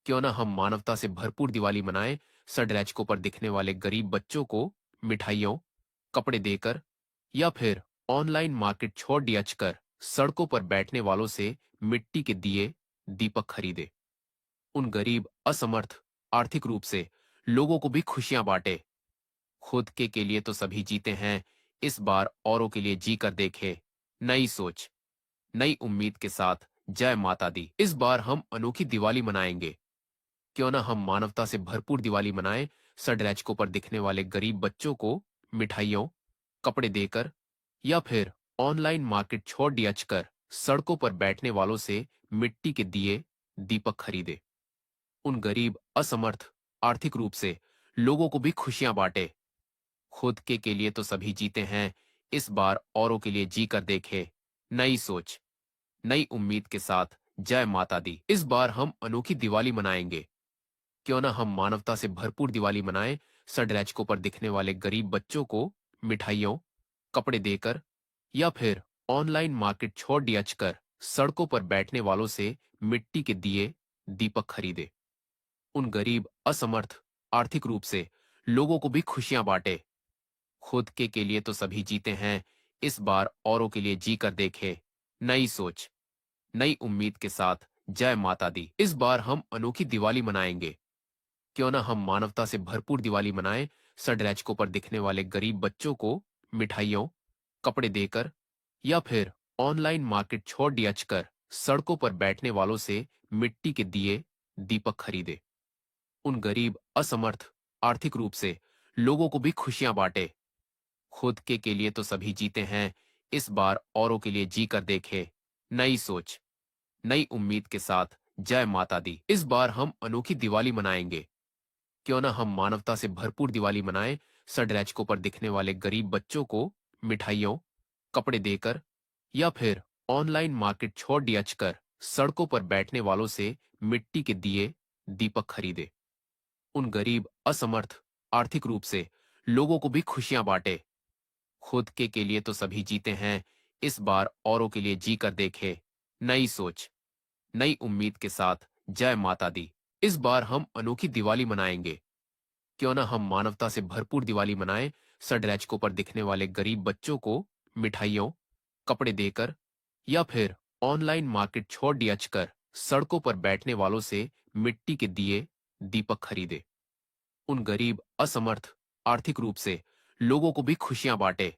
क्यों ना हम मानवता से भरपूर दिवाली मनाएं, सड़रैचकों पर दिखने वाले गरीब बच्चों को मिठाइयों, कपड़े देकर या फिर ऑनलाइन मार्केट छोड़ दियाच कर सड़कों पर बैठने वालों से मिट्टी के दिए, दीपक खरीदे। उन गरीब, असमर्थ, आर्थिक रूप से लोगों को भी खुशियां बांटे। खुद के लिए तो सभी जीते हैं, इस बार औरों के लिए जी कर देखे। नई सोच, नई उम्मीद के साथ जय माता दी। इस बार हम अनोखी दिवाली मनाएंगे। क्यों ना हम मानवता से भरपूर दिवाली मनाएं, सड़रैचकों पर दिखने वाले गरीब बच्चों को मिठाइयों, कपड़े देकर या फिर ऑनलाइन मार्केट छोड़ दियाच कर सड़कों पर बैठने वालों से मिट्टी के दिए, दीपक खरीदे। उन गरीब, असमर्थ, आर्थिक रूप से लोगों को भी खुशियां बांटे। खुद के लिए तो सभी जीते हैं, इस बार औरों के लिए जी कर देखे। नई सोच, नई उम्मीद के साथ जय माता दी। इस बार हम अनोखी दिवाली मनाएंगे। क्यों ना हम मानवता से भरपूर दिवाली मनाएं, सड़रैचकों पर दिखने वाले गरीब बच्चों को मिठाइयों, कपड़े देकर या फिर ऑनलाइन मार्केट छोड़ दियाच कर सड़कों पर बैठने वालों से मिट्टी के दिए, दीपक खरीदे। उन गरीब, असमर्थ, आर्थिक रूप से लोगों को भी खुशियां बांटे। खुद के लिए तो सभी जीते हैं, इस बार औरों के लिए जी कर देखे। नई सोच, नई उम्मीद के साथ जय माता दी। इस बार हम अनोखी दिवाली मनाएंगे। क्यों ना हम मानवता से भरपूर दिवाली मनाएं, सड़रैचकों पर दिखने वाले गरीब बच्चों को मिठाइयों, कपड़े देकर या फिर ऑनलाइन मार्केट छोड़ दियाच कर सड़कों पर बैठने वालों से मिट्टी के दिए, दीपक खरीदे। उन गरीब, असमर्थ, आर्थिक रूप से लोगों को भी खुशियां बांटे। खुद के लिए तो सभी जीते हैं, इस बार औरों के लिए जी कर देखे। नई सोच, नई उम्मीद के साथ जय माता दी। इस बार हम अनोखी दिवाली मनाएंगे। क्यों ना हम मानवता से भरपूर दिवाली मनाएं, सड़रैचकों पर दिखने वाले गरीब बच्चों को मिठाइयों, कपड़े देकर या फिर ऑनलाइन मार्केट छोड़ दियाच कर सड़कों पर बैठने वालों से मिट्टी के दिए, दीपक खरीदे। उन गरीब, असमर्थ, आर्थिक रूप से लोगों को भी खुशियां बांटे। खुद के लिए तो सभी जीते हैं, इस बार औरों के लिए जी कर देखे। नई सोच, नई उम्मीद के साथ जय माता दी। इस बार हम अनोखी दिवाली मनाएंगे। क्यों ना हम मानवता से भरपूर दिवाली मनाएं, सड़रैचकों पर दिखने वाले गरीब बच्चों को मिठाइयों, कपड़े देकर या फिर ऑनलाइन मार्केट छोड़ दियाच कर सड़कों पर बैठने वालों से मिट्टी के दिए, दीपक खरीदे। उन गरीब, असमर्थ, आर्थिक रूप से लोगों को भी खुशियां बांटे।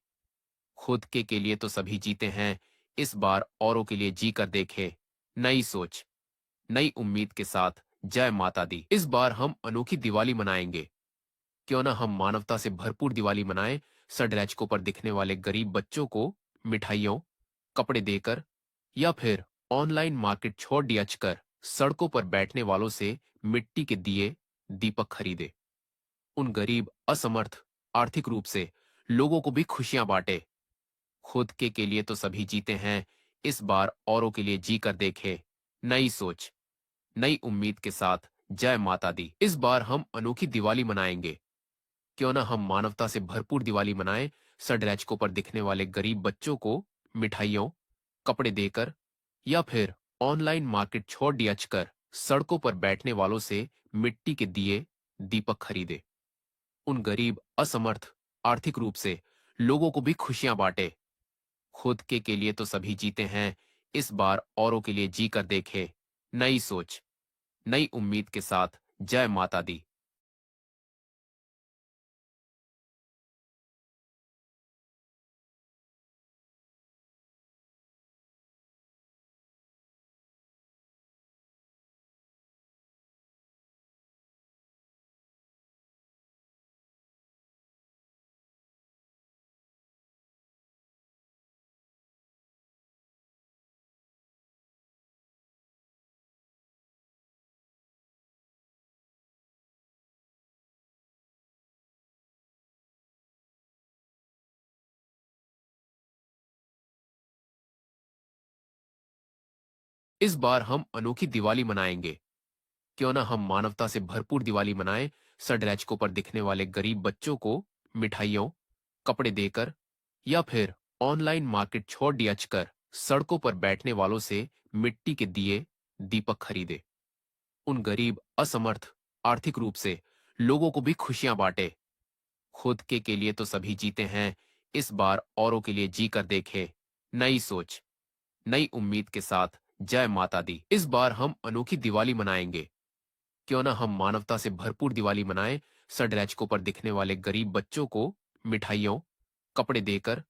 खुद के लिए तो सभी जीते हैं, इस बार औरों के लिए जी कर देखे। नई सोच, नई उम्मीद के साथ जय माता दी। इस बार हम अनोखी दिवाली मनाएंगे। क्यों ना हम मानवता से भरपूर दिवाली मनाएं, सड़रैचकों पर दिखने वाले गरीब बच्चों को मिठाइयों, कपड़े देकर या फिर ऑनलाइन मार्केट छोड़ दियाच कर सड़कों पर बैठने वालों से मिट्टी के दिए, दीपक खरीदे। उन गरीब, असमर्थ, आर्थिक रूप से लोगों को भी खुशियां बांटे। खुद के लिए तो सभी जीते हैं, इस बार औरों के लिए जी कर देखे। नई सोच, नई उम्मीद के साथ जय माता दी। इस बार हम अनोखी दिवाली मनाएंगे। क्यों ना हम मानवता से भरपूर दिवाली मनाएं, सड़रैचकों पर दिखने वाले गरीब बच्चों को मिठाइयों, कपड़े देकर या फिर ऑनलाइन मार्केट छोड़ दियाच कर सड़कों पर बैठने वालों से मिट्टी के दिए, दीपक खरीदे। उन गरीब, असमर्थ, आर्थिक रूप से लोगों को भी खुशियां बांटे। खुद के लिए तो सभी जीते हैं, इस बार औरों के लिए जी कर देखे। नई सोच, नई उम्मीद के साथ जय माता दी। इस बार हम अनोखी दिवाली मनाएंगे। क्यों ना हम मानवता से भरपूर दिवाली मनाएं, सड़रैचकों पर दिखने वाले गरीब बच्चों को मिठाइयों, कपड़े देकर या फिर ऑनलाइन मार्केट छोड़ दियाच कर सड़कों पर बैठने वालों से मिट्टी के दिए, दीपक खरीदे। उन गरीब, असमर्थ, आर्थिक रूप से लोगों को भी खुशियां बांटे। खुद के लिए तो सभी जीते हैं, इस बार औरों के लिए जी कर देखे। नई सोच, नई उम्मीद के साथ जय माता दी। इस बार हम अनोखी दिवाली मनाएंगे। क्यों ना हम मानवता से भरपूर दिवाली मनाएं, सड़रैचकों पर दिखने वाले गरीब बच्चों को मिठाइयों, कपड़े देकर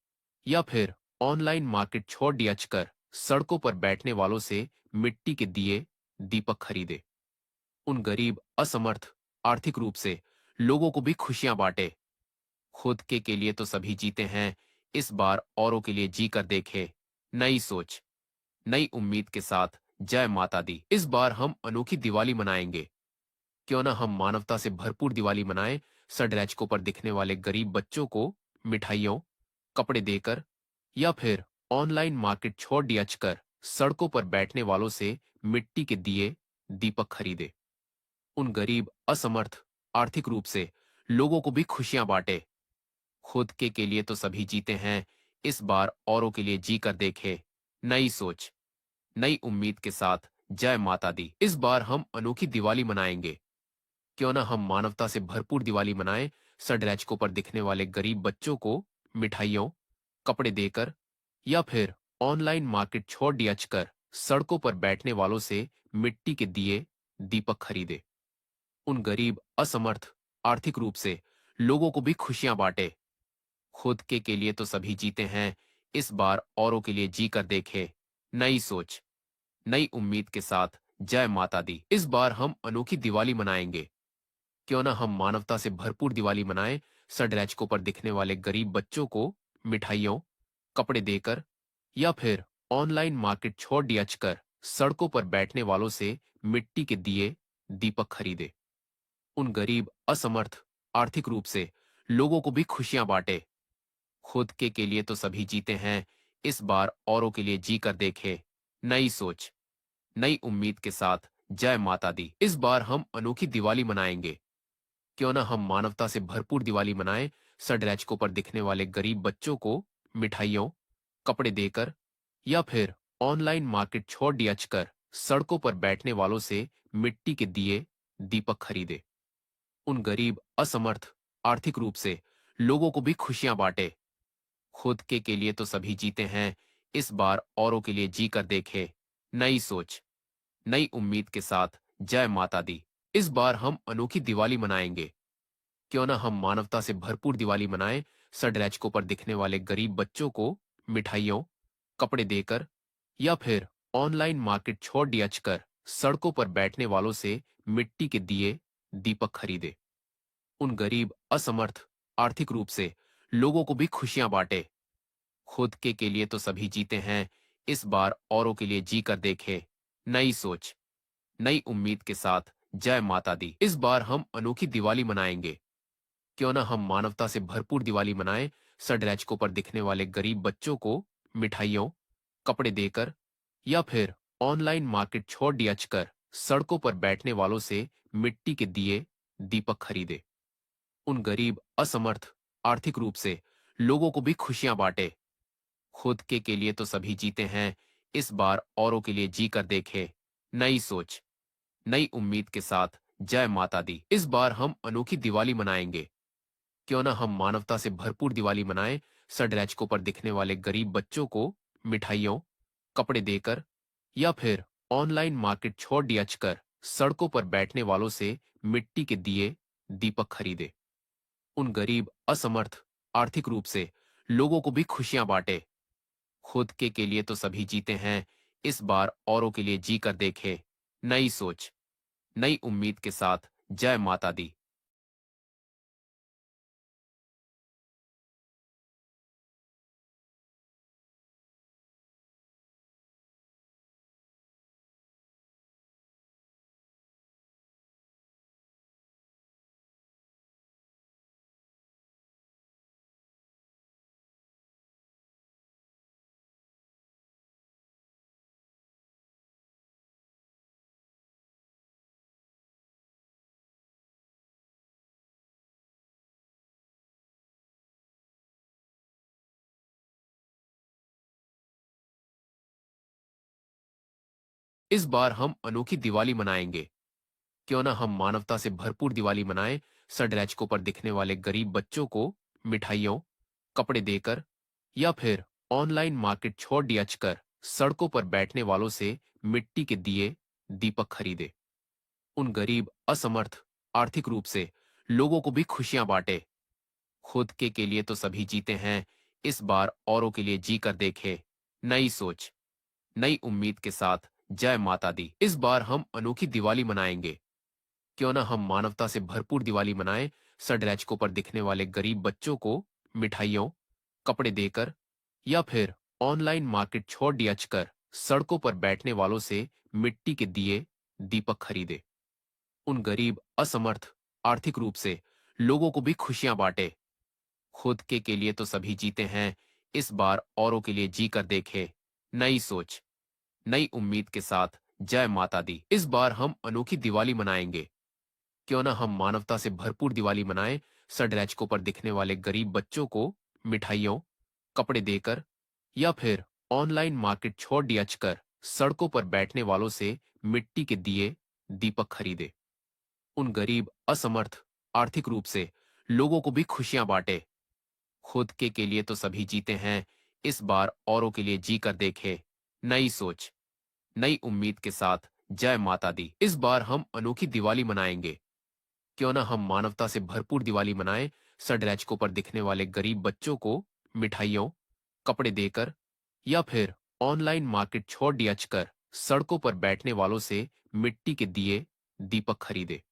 या फिर ऑनलाइन मार्केट छोड़ दियाच कर सड़कों पर बैठने वालों से मिट्टी के दिए, दीपक खरीदे। उन गरीब, असमर्थ, आर्थिक रूप से लोगों को भी खुशियां बांटे। खुद के लिए तो सभी जीते हैं, इस बार औरों के लिए जी कर देखे। नई सोच, नई उम्मीद के साथ जय माता दी। इस बार हम अनोखी दिवाली मनाएंगे। क्यों ना हम मानवता से भरपूर दिवाली मनाएं, सड़रैचकों पर दिखने वाले गरीब बच्चों को मिठाइयों, कपड़े देकर या फिर ऑनलाइन मार्केट छोड़ दियाच कर सड़कों पर बैठने वालों से मिट्टी के दिए, दीपक खरीदे। उन गरीब, असमर्थ, आर्थिक रूप से लोगों को भी खुशियां बांटे। खुद के लिए तो सभी जीते हैं, इस बार औरों के लिए जी कर देखे। नई सोच, नई उम्मीद के साथ जय माता दी। इस बार हम अनोखी दिवाली मनाएंगे। क्यों ना हम मानवता से भरपूर दिवाली मनाएं, सड़रैचकों पर दिखने वाले गरीब बच्चों को मिठाइयों, कपड़े देकर या फिर ऑनलाइन मार्केट छोड़ दियाच कर सड़कों पर बैठने वालों से मिट्टी के दिए, दीपक खरीदे। उन गरीब, असमर्थ, आर्थिक रूप से लोगों को भी खुशियां बांटे। खुद के लिए तो सभी जीते हैं, इस बार औरों के लिए जी कर देखे। नई सोच, नई उम्मीद के साथ जय माता दी। इस बार हम अनोखी दिवाली मनाएंगे। क्यों ना हम मानवता से भरपूर दिवाली मनाएं, सड़रैचकों पर दिखने वाले गरीब बच्चों को मिठाइयों, कपड़े देकर या फिर ऑनलाइन मार्केट छोड़ दियाच कर सड़कों पर बैठने वालों से मिट्टी के दिए, दीपक खरीदे। उन गरीब, असमर्थ, आर्थिक रूप से लोगों को भी खुशियां बांटे। खुद के लिए तो सभी जीते हैं, इस बार औरों के लिए जी कर देखे। नई सोच, नई उम्मीद के साथ जय माता दी। इस बार हम अनोखी दिवाली मनाएंगे। क्यों ना हम मानवता से भरपूर दिवाली मनाएं, सड़रैचकों पर दिखने वाले गरीब बच्चों को मिठाइयों, कपड़े देकर या फिर ऑनलाइन मार्केट छोड़ दियाच कर सड़कों पर बैठने वालों से मिट्टी के दिए, दीपक खरीदे। उन गरीब, असमर्थ, आर्थिक रूप से लोगों को भी खुशियां बांटे। खुद के लिए तो सभी जीते हैं, इस बार औरों के लिए जी कर देखे। नई सोच, नई उम्मीद के साथ जय माता दी। इस बार हम अनोखी दिवाली मनाएंगे। क्यों ना हम मानवता से भरपूर दिवाली मनाएं, सड़रैचकों पर दिखने वाले गरीब बच्चों को मिठाइयों, कपड़े देकर या फिर ऑनलाइन मार्केट छोड़ दियाच कर सड़कों पर बैठने वालों से मिट्टी के दिए, दीपक खरीदे। उन गरीब, असमर्थ, आर्थिक रूप से लोगों को भी खुशियां बांटे। खुद के लिए तो सभी जीते हैं, इस बार औरों के लिए जी कर देखे। नई सोच, नई उम्मीद के साथ जय माता दी। इस बार हम अनोखी दिवाली मनाएंगे। क्यों ना हम मानवता से भरपूर दिवाली मनाएं, सड़रैचकों पर दिखने वाले गरीब बच्चों को मिठाइयों, कपड़े देकर या फिर ऑनलाइन मार्केट छोड़ दियाच कर सड़कों पर बैठने वालों से मिट्टी के दिए, दीपक खरीदे। उन गरीब, असमर्थ, आर्थिक रूप से लोगों को भी खुशियां बांटे। खुद के लिए तो सभी जीते हैं, इस बार औरों के लिए जी कर देखे। नई सोच, नई उम्मीद के साथ जय माता दी। इस बार हम अनोखी दिवाली मनाएंगे। क्यों ना हम मानवता से भरपूर दिवाली मनाएं, सड़रैचकों पर दिखने वाले गरीब बच्चों को मिठाइयों, कपड़े देकर या फिर ऑनलाइन मार्केट छोड़ दियाच कर सड़कों पर बैठने वालों से मिट्टी के दिए, दीपक खरीदे। उन गरीब, असमर्थ, आर्थिक रूप से लोगों को भी खुशियां बांटे। खुद के लिए तो सभी जीते हैं, इस बार औरों के लिए जी कर देखे। नई सोच, नई उम्मीद के साथ जय माता दी। इस बार हम अनोखी दिवाली मनाएंगे। क्यों ना हम मानवता से भरपूर दिवाली मनाएं। सड़रैचकों पर दिखने वाले गरीब बच्चों को मिठाइयों, कपड़े देकर या फिर ऑनलाइन मार्केट छोड़ दियाच कर सड़कों पर बैठने वालों से मिट्टी के दिए, दीपक खरीदे। उन गरीब, असमर्थ, आर्थिक रूप से लोगों को भी खुशियां बांटे। खुद के लिए तो सभी जीते हैं, इस बार औरों के लिए जी कर देखे। नई सोच, नई उम्मीद के साथ जय माता दी। इस बार हम अनोखी दिवाली मनाएंगे। क्यों ना हम मानवता से भरपूर दिवाली मनाएं। सड़रैचकों पर दिखने वाले गरीब बच्चों को मिठाइयों, कपड़े देकर या फिर ऑनलाइन मार्केट छोड़ दियाच कर सड़कों पर बैठने वालों से मिट्टी के दिए, दीपक खरीदे। उन गरीब, असमर्थ, आर्थिक रूप से लोगों को भी खुशियां बांटे। खुद के लिए तो सभी जीते हैं, इस बार औरों के लिए जी कर देखे। नई सोच, नई उम्मीद के साथ जय माता दी। इस बार हम अनोखी दिवाली मनाएंगे। क्यों ना हम मानवता से भरपूर दिवाली मनाएं। सड़रैचकों पर दिखने वाले गरीब बच्चों को मिठाइयों, कपड़े देकर या फिर ऑनलाइन मार्केट छोड़ दियाच कर सड़कों पर बैठने वालों से मिट्टी के दिए, दीपक खरीदे। उन गरीब, असमर्थ, आर्थिक रूप से लोगों को भी खुशियां बांटे। खुद के लिए तो सभी जीते हैं, इस बार औरों के लिए जी कर देखे। नई सोच, नई उम्मीद के साथ जय माता दी। इस बार हम अनोखी दिवाली मनाएंगे। क्यों ना हम मानवता से भरपूर दिवाली मनाएं। सड़रैचकों पर दिखने वाले गरीब बच्चों को मिठाइयों, कपड़े देकर या फिर ऑनलाइन मार्केट छोड़ दियाच कर सड़कों पर बैठने वालों से मिट्टी के दिए, दीपक खरीदे।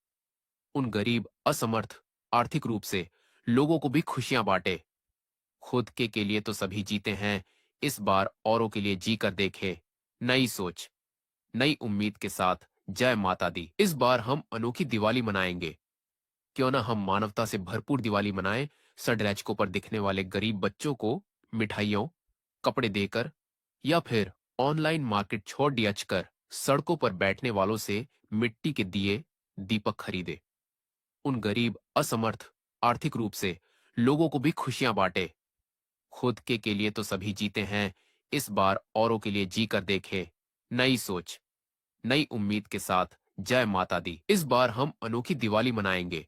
उन गरीब, असमर्थ, आर्थिक रूप से लोगों को भी खुशियां बांटे। खुद के लिए तो सभी जीते हैं, इस बार औरों के लिए जी कर देखे। नई सोच, नई उम्मीद के साथ जय माता दी। इस बार हम अनोखी दिवाली मनाएंगे। क्यों ना हम मानवता से भरपूर दिवाली मनाएं। सड़रैचकों पर दिखने वाले गरीब बच्चों को मिठाइयों, कपड़े देकर या फिर ऑनलाइन मार्केट छोड़ दियाच कर सड़कों पर बैठने वालों से मिट्टी के दिए, दीपक खरीदे। उन गरीब, असमर्थ, आर्थिक रूप से लोगों को भी खुशियां बांटे। खुद के लिए तो सभी जीते हैं, इस बार औरों के लिए जी कर देखे। नई सोच, नई उम्मीद के साथ जय माता दी। इस बार हम अनोखी दिवाली मनाएंगे।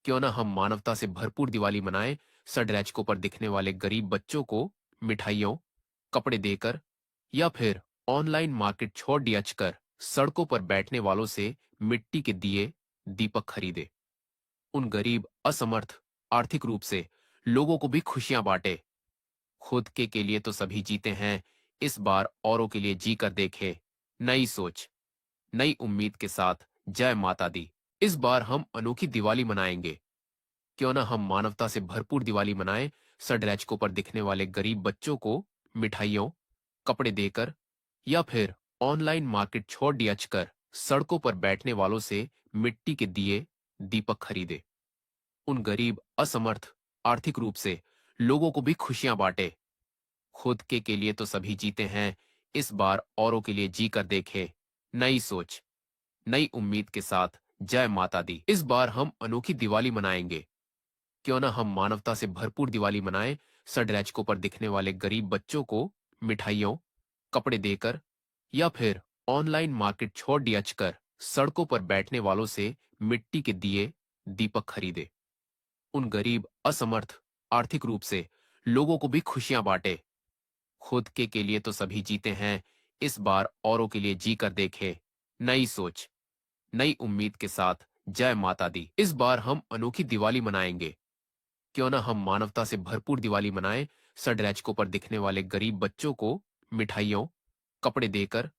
क्यों ना हम मानवता से भरपूर दिवाली मनाएं। सड़रैचकों पर दिखने वाले गरीब बच्चों को मिठाइयों, कपड़े देकर या फिर ऑनलाइन मार्केट छोड़ दियाच कर सड़कों पर बैठने वालों से मिट्टी के दिए, दीपक खरीदे। उन गरीब, असमर्थ, आर्थिक रूप से लोगों को भी खुशियां बांटे। खुद के लिए तो सभी जीते हैं, इस बार औरों के लिए जी कर देखे। नई सोच, नई उम्मीद के साथ जय माता दी। इस बार हम अनोखी दिवाली मनाएंगे। क्यों ना हम मानवता से भरपूर दिवाली मनाएं। सड़रैचकों पर दिखने वाले गरीब बच्चों को मिठाइयों, कपड़े देकर या फिर ऑनलाइन मार्केट छोड़ दियाच कर सड़कों पर बैठने वालों से मिट्टी के दिए, दीपक खरीदे। उन गरीब, असमर्थ, आर्थिक रूप से लोगों को भी खुशियां बांटे। खुद के लिए तो सभी जीते हैं, इस बार औरों के लिए जी कर देखे। नई सोच, नई उम्मीद के साथ जय माता दी। इस बार हम अनोखी दिवाली मनाएंगे। क्यों ना हम मानवता से भरपूर दिवाली मनाएं। सड़रैचकों पर दिखने वाले गरीब बच्चों को मिठाइयों, कपड़े देकर या फिर ऑनलाइन मार्केट छोड़ दियाच कर सड़कों पर बैठने वालों से मिट्टी के दिए, दीपक खरीदे। उन गरीब, असमर्थ, आर्थिक रूप से लोगों को भी खुशियां बांटे। खुद के लिए तो सभी जीते हैं, इस बार औरों के लिए जी कर देखे। नई सोच, नई उम्मीद के साथ जय माता दी। इस बार हम अनोखी दिवाली मनाएंगे। क्यों ना हम मानवता से भरपूर दिवाली मनाएं। सड़रैचकों पर दिखने वाले गरीब बच्चों को मिठाइयों, कपड़े देकर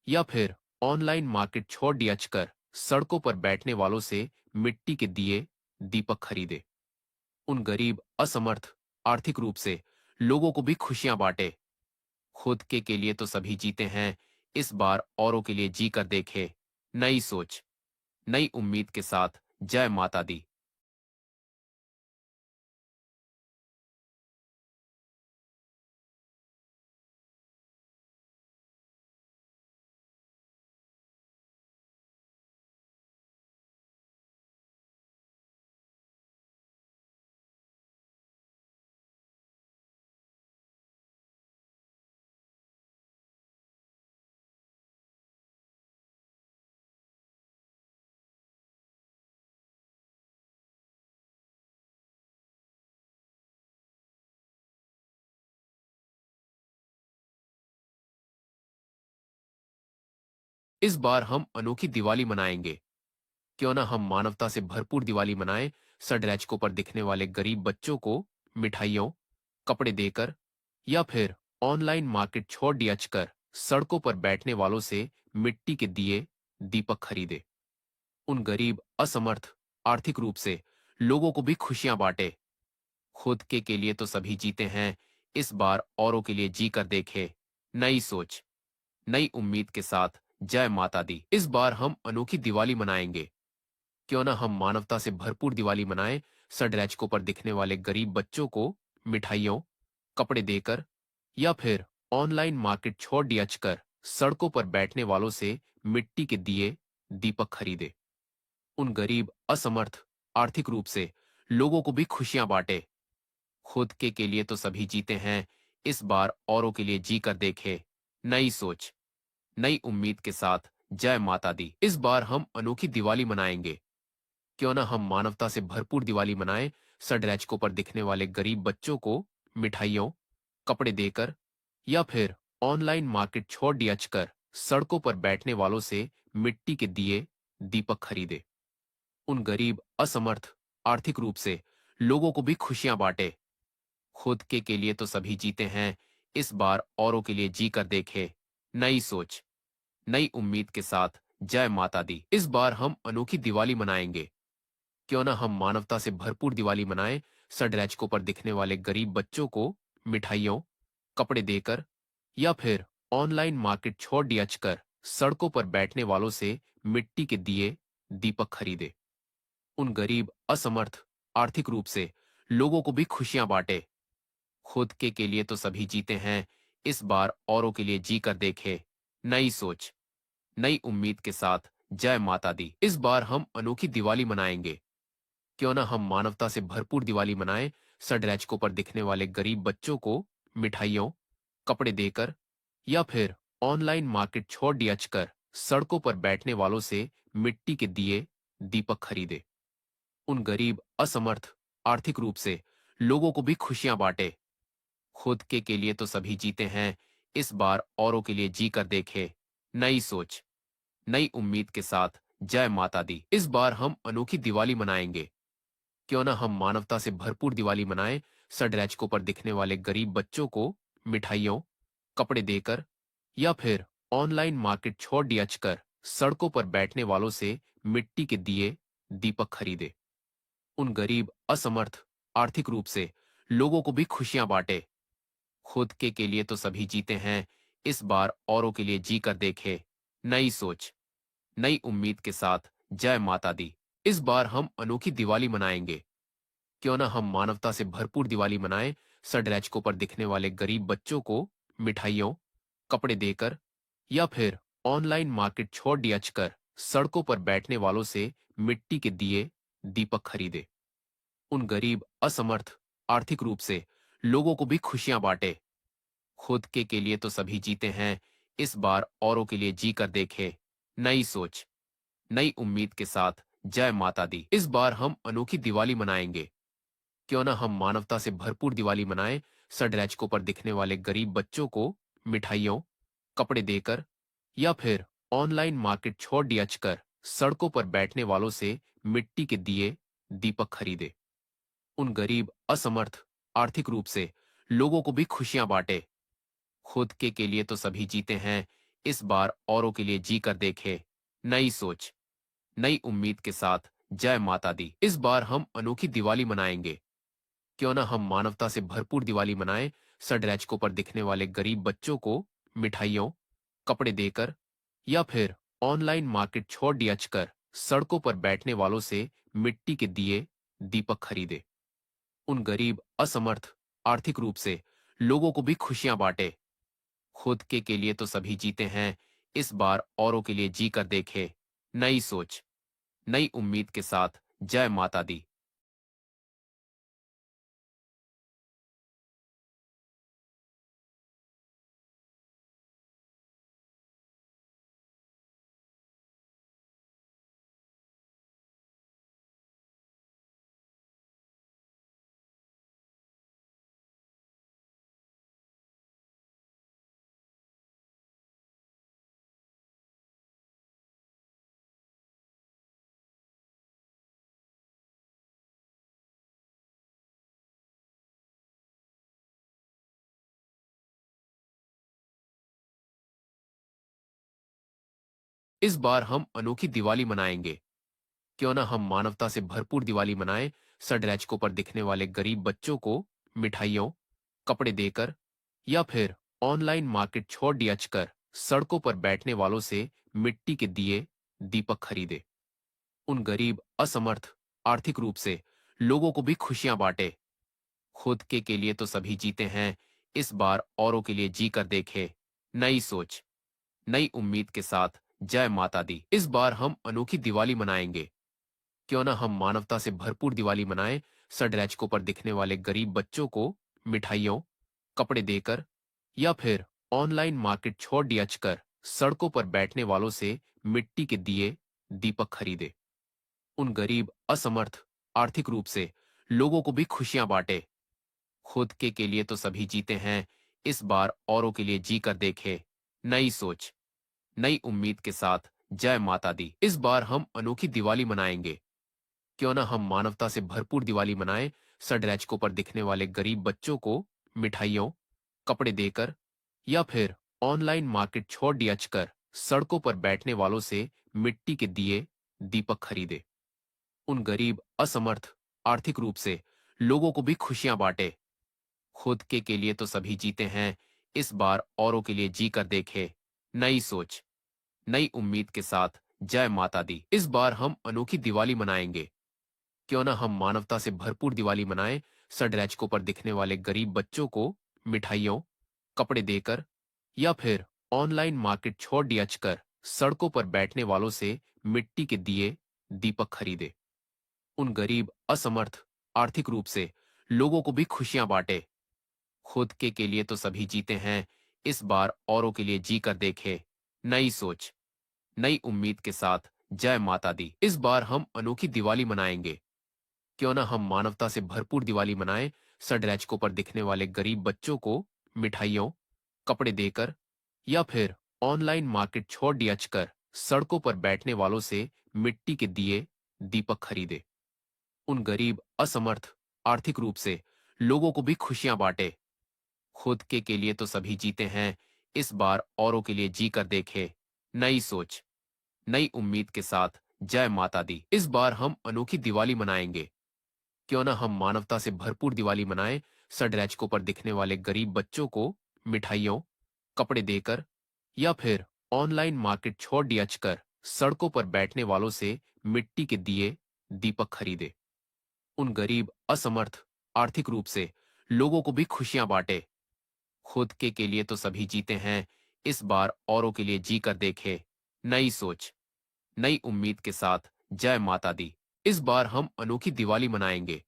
या फिर ऑनलाइन मार्केट छोड़ दियाच कर सड़कों पर बैठने वालों से मिट्टी के दिए, दीपक खरीदे। उन गरीब, असमर्थ, आर्थिक रूप से लोगों को भी खुशियां बांटे। खुद के लिए तो सभी जीते हैं, इस बार औरों के लिए जी कर देखे। नई सोच, नई उम्मीद के साथ जय माता दी। इस बार हम अनोखी दिवाली मनाएंगे। क्यों ना हम मानवता से भरपूर दिवाली मनाएं। सड़रैचकों पर दिखने वाले गरीब बच्चों को मिठाइयों, कपड़े देकर या फिर ऑनलाइन मार्केट छोड़ दियाच कर सड़कों पर बैठने वालों से मिट्टी के दिए, दीपक खरीदे। उन गरीब, असमर्थ, आर्थिक रूप से लोगों को भी खुशियां बांटे। खुद के लिए तो सभी जीते हैं, इस बार औरों के लिए जी कर देखे। नई सोच, नई उम्मीद के साथ जय माता दी। इस बार हम अनोखी दिवाली मनाएंगे। क्यों ना हम मानवता से भरपूर दिवाली मनाएं। सड़रैचकों पर दिखने वाले गरीब बच्चों को मिठाइयों, कपड़े देकर या फिर ऑनलाइन मार्केट छोड़ दियाच कर सड़कों पर बैठने वालों से मिट्टी के दिए, दीपक खरीदे। उन गरीब, असमर्थ, आर्थिक रूप से लोगों को भी खुशियां बांटे। खुद के लिए तो सभी जीते हैं, इस बार औरों के लिए जी कर देखे। नई सोच, नई उम्मीद के साथ जय माता दी। इस बार हम अनोखी दिवाली मनाएंगे। क्यों ना हम मानवता से भरपूर दिवाली मनाएं। सड़रैचकों पर दिखने वाले गरीब बच्चों को मिठाइयों, कपड़े देकर या फिर ऑनलाइन मार्केट छोड़ दियाच कर सड़कों पर बैठने वालों से मिट्टी के दिए, दीपक खरीदे। उन गरीब, असमर्थ, आर्थिक रूप से लोगों को भी खुशियां बांटे। खुद के लिए तो सभी जीते हैं, इस बार औरों के लिए जी कर देखे। नई सोच, नई उम्मीद के साथ जय माता दी। इस बार हम अनोखी दिवाली मनाएंगे। क्यों ना हम मानवता से भरपूर दिवाली मनाएं। सड़रैचकों पर दिखने वाले गरीब बच्चों को मिठाइयों, कपड़े देकर या फिर ऑनलाइन मार्केट छोड़ दियाच कर सड़कों पर बैठने वालों से मिट्टी के दिए, दीपक खरीदे। उन गरीब, असमर्थ, आर्थिक रूप से लोगों को भी खुशियां बांटे। खुद के लिए तो सभी जीते हैं, इस बार औरों के लिए जी कर देखे। नई सोच, नई उम्मीद के साथ जय माता दी। इस बार हम अनोखी दिवाली मनाएंगे। क्यों ना हम मानवता से भरपूर दिवाली मनाएं। सड़रैचकों पर दिखने वाले गरीब बच्चों को मिठाइयों, कपड़े देकर या फिर ऑनलाइन मार्केट छोड़ दियाच कर सड़कों पर बैठने वालों से मिट्टी के दिए, दीपक खरीदे। उन गरीब, असमर्थ, आर्थिक रूप से लोगों को भी खुशियां बांटे। खुद के लिए तो सभी जीते हैं, इस बार औरों के लिए जी कर देखे। नई सोच, नई उम्मीद के साथ जय माता दी। इस बार हम अनोखी दिवाली मनाएंगे। क्यों ना हम मानवता से भरपूर दिवाली मनाएं। सड़रैचकों पर दिखने वाले गरीब बच्चों को मिठाइयों, कपड़े देकर या फिर ऑनलाइन मार्केट छोड़ दियाच कर सड़कों पर बैठने वालों से मिट्टी के दिए, दीपक खरीदे। उन गरीब, असमर्थ, आर्थिक रूप से लोगों को भी खुशियां बांटे। खुद के लिए तो सभी जीते हैं, इस बार औरों के लिए जी कर देखे। नई सोच, नई उम्मीद के साथ जय माता दी। इस बार हम अनोखी दिवाली मनाएंगे। क्यों ना हम मानवता से भरपूर दिवाली मनाएं। सड़रैचकों पर दिखने वाले गरीब बच्चों को मिठाइयों, कपड़े देकर या फिर ऑनलाइन मार्केट छोड़ दियाच कर सड़कों पर बैठने वालों से मिट्टी के दिए, दीपक खरीदे। उन गरीब, असमर्थ, आर्थिक रूप से लोगों को भी खुशियां बांटे। खुद के लिए तो सभी जीते हैं, इस बार औरों के लिए जी कर देखे। नई सोच, नई उम्मीद के साथ जय माता दी। इस बार हम अनोखी दिवाली मनाएंगे। क्यों ना हम मानवता से भरपूर दिवाली मनाएं। सड़रैचकों पर दिखने वाले गरीब बच्चों को मिठाइयों, कपड़े देकर या फिर ऑनलाइन मार्केट छोड़ दियाच कर सड़कों पर बैठने वालों से मिट्टी के दिए, दीपक खरीदे। उन गरीब, असमर्थ, आर्थिक रूप से लोगों को भी खुशियां बांटे। खुद के लिए तो सभी जीते हैं, इस बार औरों के लिए जी कर देखे। नई सोच, नई उम्मीद के साथ जय माता दी। इस बार हम अनोखी दिवाली मनाएंगे। क्यों ना हम मानवता से भरपूर दिवाली मनाएं। सड़रैचकों पर दिखने वाले गरीब बच्चों को मिठाइयों, कपड़े देकर या फिर ऑनलाइन मार्केट छोड़ दियाच कर सड़कों पर बैठने वालों से मिट्टी के दिए, दीपक खरीदे। उन गरीब, असमर्थ, आर्थिक रूप से लोगों को भी खुशियां बांटे। खुद के लिए तो सभी जीते हैं, इस बार औरों के लिए जी कर देखे। नई सोच, नई उम्मीद के साथ जय माता दी। इस बार हम अनोखी दिवाली मनाएंगे। क्यों ना हम मानवता से भरपूर दिवाली मनाएं। सड़रैचकों पर दिखने वाले गरीब बच्चों को मिठाइयों, कपड़े देकर या फिर ऑनलाइन मार्केट छोड़ दियाच कर सड़कों पर बैठने वालों से मिट्टी के दिए, दीपक खरीदे। उन गरीब, असमर्थ, आर्थिक रूप से लोगों को भी खुशियां बांटे। खुद के लिए तो सभी जीते हैं, इस बार औरों के लिए जी कर देखे। नई सोच, नई उम्मीद के साथ जय माता दी। इस बार हम अनोखी दिवाली मनाएंगे। क्यों ना हम मानवता से भरपूर दिवाली मनाएं। सड़रैचकों पर दिखने वाले गरीब बच्चों को मिठाइयों, कपड़े देकर या फिर ऑनलाइन मार्केट छोड़ दियाच कर सड़कों पर बैठने वालों से मिट्टी के दिए, दीपक खरीदे। उन गरीब, असमर्थ, आर्थिक रूप से लोगों को भी खुशियां बांटे। खुद के लिए तो सभी जीते हैं, इस बार औरों के लिए जी कर देखे। नई सोच, नई उम्मीद के साथ जय माता दी। इस बार हम अनोखी दिवाली मनाएंगे। क्यों ना हम मानवता से भरपूर दिवाली मनाएं। सड़रैचकों पर दिखने वाले गरीब बच्चों को मिठाइयों, कपड़े देकर या फिर ऑनलाइन मार्केट छोड़ दियाच कर सड़कों पर बैठने वालों से मिट्टी के दिए, दीपक खरीदे। उन गरीब, असमर्थ, आर्थिक रूप से लोगों को भी खुशियां बांटे। खुद के लिए तो सभी जीते हैं, इस बार औरों के लिए जी कर देखे। नई सोच, नई उम्मीद के साथ जय माता दी। इस बार हम अनोखी दिवाली मनाएंगे। क्यों ना हम मानवता से भरपूर दिवाली मनाएं। सड़रैचकों पर दिखने वाले गरीब बच्चों को मिठाइयों, कपड़े देकर या फिर ऑनलाइन मार्केट छोड़ दियाच कर सड़कों पर बैठने वालों से मिट्टी के दिए, दीपक खरीदे। उन गरीब, असमर्थ, आर्थिक रूप से लोगों को भी खुशियां बांटे। खुद के लिए तो सभी जीते हैं, इस बार औरों के लिए जी कर देखे। नई सोच, नई उम्मीद के साथ जय माता दी। इस बार हम अनोखी दिवाली मनाएंगे। क्यों ना हम मानवता से भरपूर दिवाली मनाएं। सड़रैचकों पर दिखने वाले गरीब बच्चों को मिठाइयों, कपड़े देकर या फिर ऑनलाइन मार्केट छोड़ दियाच कर सड़कों पर बैठने वालों से मिट्टी के दिए, दीपक खरीदे। उन गरीब, असमर्थ, आर्थिक रूप से लोगों को भी खुशियां बांटे। खुद के लिए तो सभी जीते हैं, इस बार औरों के लिए जी कर देखे। नई सोच, नई उम्मीद के साथ जय माता दी। इस बार हम अनोखी दिवाली मनाएंगे। क्यों ना हम मानवता से भरपूर दिवाली मनाएं। सड़रैचकों पर दिखने वाले गरीब बच्चों को मिठाइयों, कपड़े देकर या फिर ऑनलाइन मार्केट छोड़ दियाच कर सड़कों पर बैठने वालों से मिट्टी के दिए, दीपक खरीदे। उन गरीब, असमर्थ, आर्थिक रूप से लोगों को भी खुशियां बांटे। खुद के लिए तो सभी जीते हैं, इस बार औरों के लिए जी कर देखे। नई सोच, नई उम्मीद के साथ जय माता दी। इस बार हम अनोखी दिवाली मनाएंगे।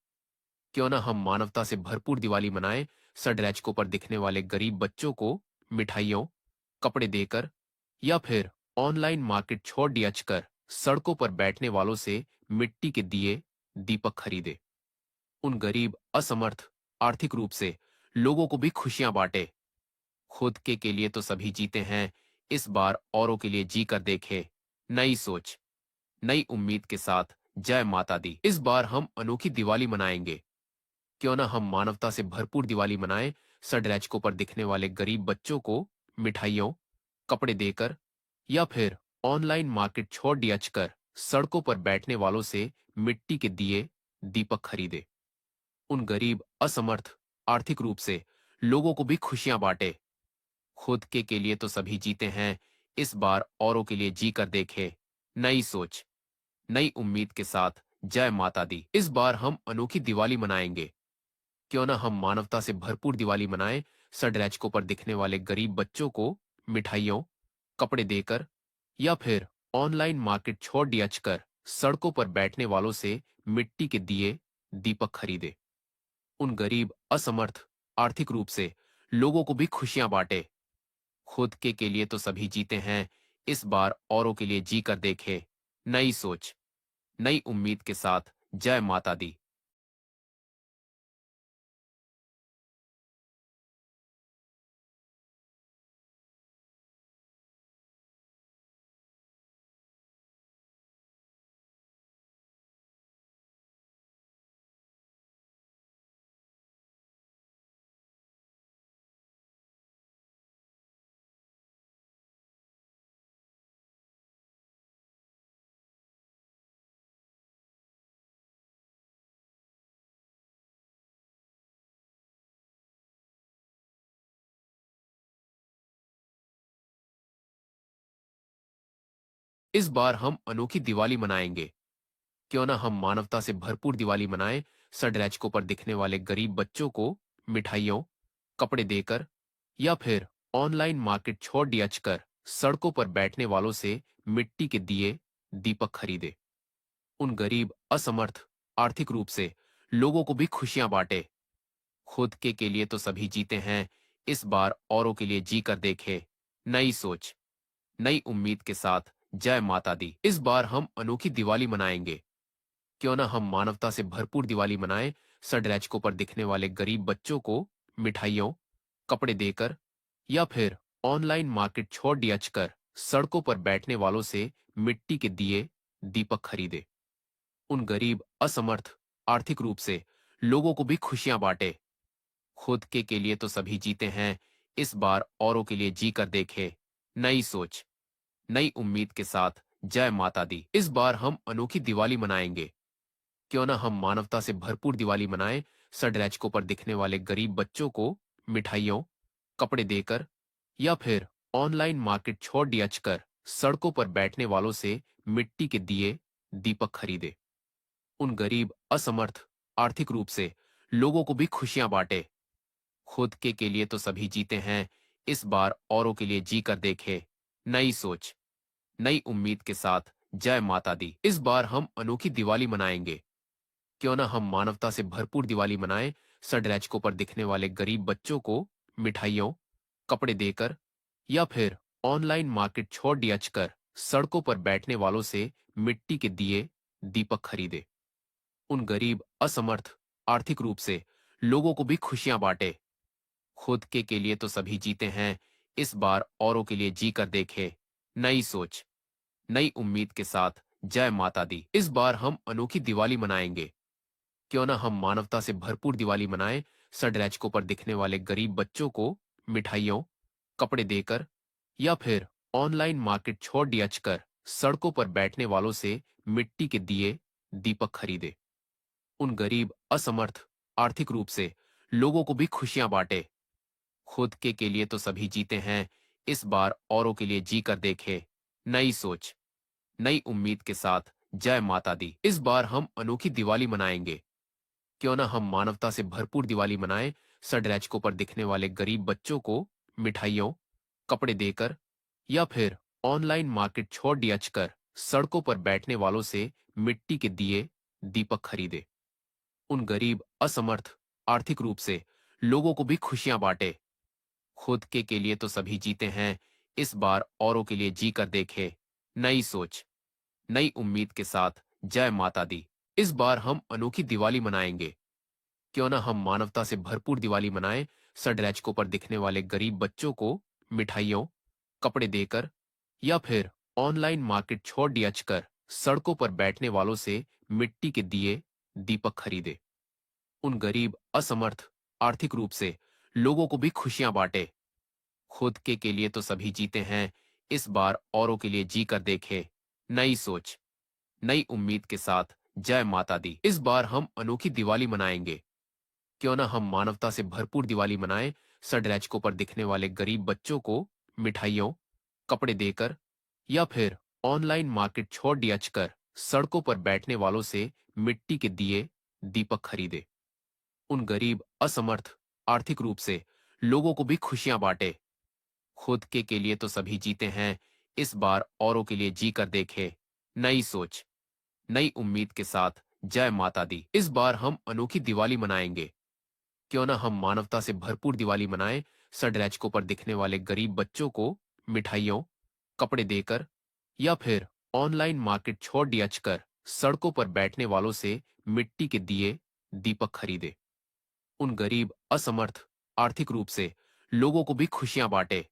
क्यों ना हम मानवता से भरपूर दिवाली मनाएं। सड़रैचकों पर दिखने वाले गरीब बच्चों को मिठाइयों, कपड़े देकर या फिर ऑनलाइन मार्केट छोड़ दियाच कर सड़कों पर बैठने वालों से मिट्टी के दिए, दीपक खरीदे। उन गरीब, असमर्थ, आर्थिक रूप से लोगों को भी खुशियां बांटे। खुद के लिए तो सभी जीते हैं, इस बार औरों के लिए जी कर देखे। नई सोच, नई उम्मीद के साथ जय माता दी। इस बार हम अनोखी दिवाली मनाएंगे। क्यों ना हम मानवता से भरपूर दिवाली मनाएं। सड़रैचकों पर दिखने वाले गरीब बच्चों को मिठाइयों, कपड़े देकर या फिर ऑनलाइन मार्केट छोड़ दियाच कर सड़कों पर बैठने वालों से मिट्टी के दिए, दीपक खरीदे। उन गरीब, असमर्थ, आर्थिक रूप से लोगों को भी खुशियां बांटे। खुद के लिए तो सभी जीते हैं, इस बार औरों के लिए जी कर देखे। नई सोच, नई उम्मीद के साथ जय माता दी। इस बार हम अनोखी दिवाली मनाएंगे। क्यों ना हम मानवता से भरपूर दिवाली मनाएं। सड़रैचकों पर दिखने वाले गरीब बच्चों को मिठाइयों, कपड़े देकर या फिर ऑनलाइन मार्केट छोड़ दियाच कर सड़कों पर बैठने वालों से मिट्टी के दिए, दीपक खरीदे। उन गरीब, असमर्थ, आर्थिक रूप से लोगों को भी खुशियां बांटे। खुद के लिए तो सभी जीते हैं, इस बार औरों के लिए जी कर देखे। नई सोच, नई उम्मीद के साथ जय माता दी। इस बार हम अनोखी दिवाली मनाएंगे। क्यों ना हम मानवता से भरपूर दिवाली मनाएं। सड़रैचकों पर दिखने वाले गरीब बच्चों को मिठाइयों, कपड़े देकर या फिर ऑनलाइन मार्केट छोड़ दियाच कर सड़कों पर बैठने वालों से मिट्टी के दिए, दीपक खरीदे। उन गरीब, असमर्थ, आर्थिक रूप से लोगों को भी खुशियां बांटे। खुद के लिए तो सभी जीते हैं, इस बार औरों के लिए जी कर देखे। नई सोच, नई उम्मीद के साथ जय माता दी। इस बार हम अनोखी दिवाली मनाएंगे। क्यों ना हम मानवता से भरपूर दिवाली मनाएं। सड़रैचकों पर दिखने वाले गरीब बच्चों को मिठाइयों, कपड़े देकर या फिर ऑनलाइन मार्केट छोड़ दियाच कर सड़कों पर बैठने वालों से मिट्टी के दिए, दीपक खरीदे। उन गरीब, असमर्थ, आर्थिक रूप से लोगों को भी खुशियां बांटे। खुद के लिए तो सभी जीते हैं, इस बार औरों के लिए जी कर देखे। नई सोच, नई उम्मीद के साथ जय माता दी। इस बार हम अनोखी दिवाली मनाएंगे। क्यों ना हम मानवता से भरपूर दिवाली मनाएं। सड़रैचकों पर दिखने वाले गरीब बच्चों को मिठाइयों, कपड़े देकर या फिर ऑनलाइन मार्केट छोड़ दियाच कर सड़कों पर बैठने वालों से मिट्टी के दिए, दीपक खरीदे। उन गरीब, असमर्थ, आर्थिक रूप से लोगों को भी खुशियां बांटे। खुद के लिए तो सभी जीते हैं, इस बार औरों के लिए जी कर देखे। नई सोच, नई उम्मीद के साथ जय माता दी। इस बार हम अनोखी दिवाली मनाएंगे। क्यों ना हम मानवता से भरपूर दिवाली मनाएं। सड़रैचकों पर दिखने वाले गरीब बच्चों को मिठाइयों, कपड़े देकर या फिर ऑनलाइन मार्केट छोड़ दियाच कर सड़कों पर बैठने वालों से मिट्टी के दिए, दीपक खरीदे। उन गरीब, असमर्थ, आर्थिक रूप से लोगों को भी खुशियां बांटे। खुद के लिए तो सभी जीते हैं, इस बार औरों के लिए जी कर देखे। नई सोच, नई उम्मीद के साथ जय माता दी। इस बार हम अनोखी दिवाली मनाएंगे। क्यों ना हम मानवता से भरपूर दिवाली मनाएं। सड़रैचकों पर दिखने वाले गरीब बच्चों को मिठाइयों, कपड़े देकर या फिर ऑनलाइन मार्केट छोड़ दियाच कर सड़कों पर बैठने वालों से मिट्टी के दिए, दीपक खरीदे। उन गरीब, असमर्थ, आर्थिक रूप से लोगों को भी खुशियां बांटे। खुद के लिए तो सभी जीते हैं, इस बार औरों के लिए जी कर देखे। नई सोच, नई उम्मीद के साथ जय माता दी। इस बार हम अनोखी दिवाली मनाएंगे। क्यों ना हम मानवता से भरपूर दिवाली मनाएं। सड़रैचकों पर दिखने वाले गरीब बच्चों को मिठाइयों, कपड़े देकर या फिर ऑनलाइन मार्केट छोड़ दियाच कर सड़कों पर बैठने वालों से मिट्टी के दिए, दीपक खरीदे। उन गरीब, असमर्थ, आर्थिक रूप से लोगों को भी खुशियां बांटे। खुद के लिए तो सभी जीते हैं, इस बार औरों के लिए जी कर देखे। नई सोच, नई उम्मीद के साथ जय माता दी। इस बार हम अनोखी दिवाली मनाएंगे। क्यों ना हम मानवता से भरपूर दिवाली मनाएं। सड़रैचकों पर दिखने वाले गरीब बच्चों को मिठाइयों, कपड़े देकर या फिर ऑनलाइन मार्केट छोड़ दियाच कर सड़कों पर बैठने वालों से मिट्टी के दिए, दीपक खरीदे। उन गरीब, असमर्थ, आर्थिक रूप से लोगों को भी खुशियां बांटे। खुद के लिए तो सभी जीते हैं, इस बार औरों के लिए जी कर देखे। नई सोच, नई उम्मीद के साथ जय माता दी। इस बार हम अनोखी दिवाली मनाएंगे। क्यों ना हम मानवता से भरपूर दिवाली मनाएं। सड़रैचकों पर दिखने वाले गरीब बच्चों को मिठाइयों, कपड़े देकर या फिर ऑनलाइन मार्केट छोड़ दियाच कर सड़कों पर बैठने वालों से मिट्टी के दिए, दीपक खरीदे। उन गरीब, असमर्थ, आर्थिक रूप से लोगों को भी खुशियां बांटे। खुद के लिए तो सभी जीते हैं, इस बार औरों के लिए जी कर देखे। नई सोच, नई उम्मीद के साथ जय माता दी। इस बार हम अनोखी दिवाली मनाएंगे। क्यों ना हम मानवता से भरपूर दिवाली मनाएं। सड़रैचकों पर दिखने वाले गरीब बच्चों को मिठाइयों, कपड़े देकर या फिर ऑनलाइन मार्केट छोड़ दियाच कर सड़कों पर बैठने वालों से मिट्टी के दिए, दीपक खरीदे। उन गरीब, असमर्थ, आर्थिक रूप से लोगों को भी खुशियां बांटे।